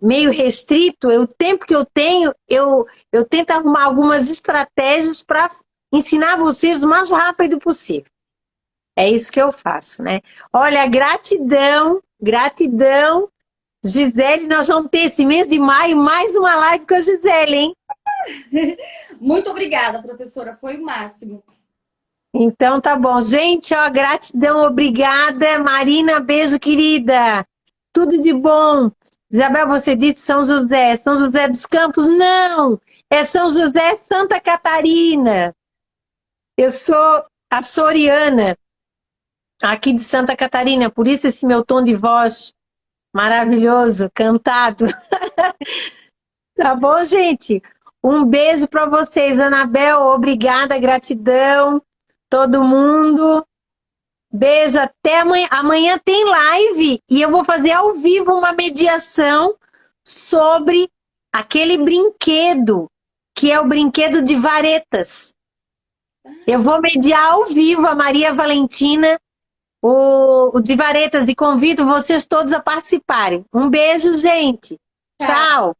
meio restrito. O tempo que eu tenho, eu tento arrumar algumas estratégias para ensinar vocês o mais rápido possível. É isso que eu faço, né? Olha, gratidão, gratidão. Gisele, nós vamos ter esse mês de maio mais uma live com a Gisele, hein? Muito obrigada, professora. Foi o máximo. Então tá bom. Gente, ó, gratidão, obrigada. Marina, beijo, querida. Tudo de bom. Isabel, você disse São José. São José dos Campos? Não! É São José, Santa Catarina. Eu sou açoriana, aqui de Santa Catarina, por isso esse meu tom de voz maravilhoso, cantado. Tá bom, gente? Um beijo para vocês, Anabel, obrigada, gratidão, todo mundo. Beijo, até amanhã. Amanhã tem live e eu vou fazer ao vivo uma mediação sobre aquele brinquedo, que é o brinquedo de varetas. Eu vou mediar ao vivo a Maria Valentina, o de varetas, e convido vocês todos a participarem. Um beijo, gente. Tchau.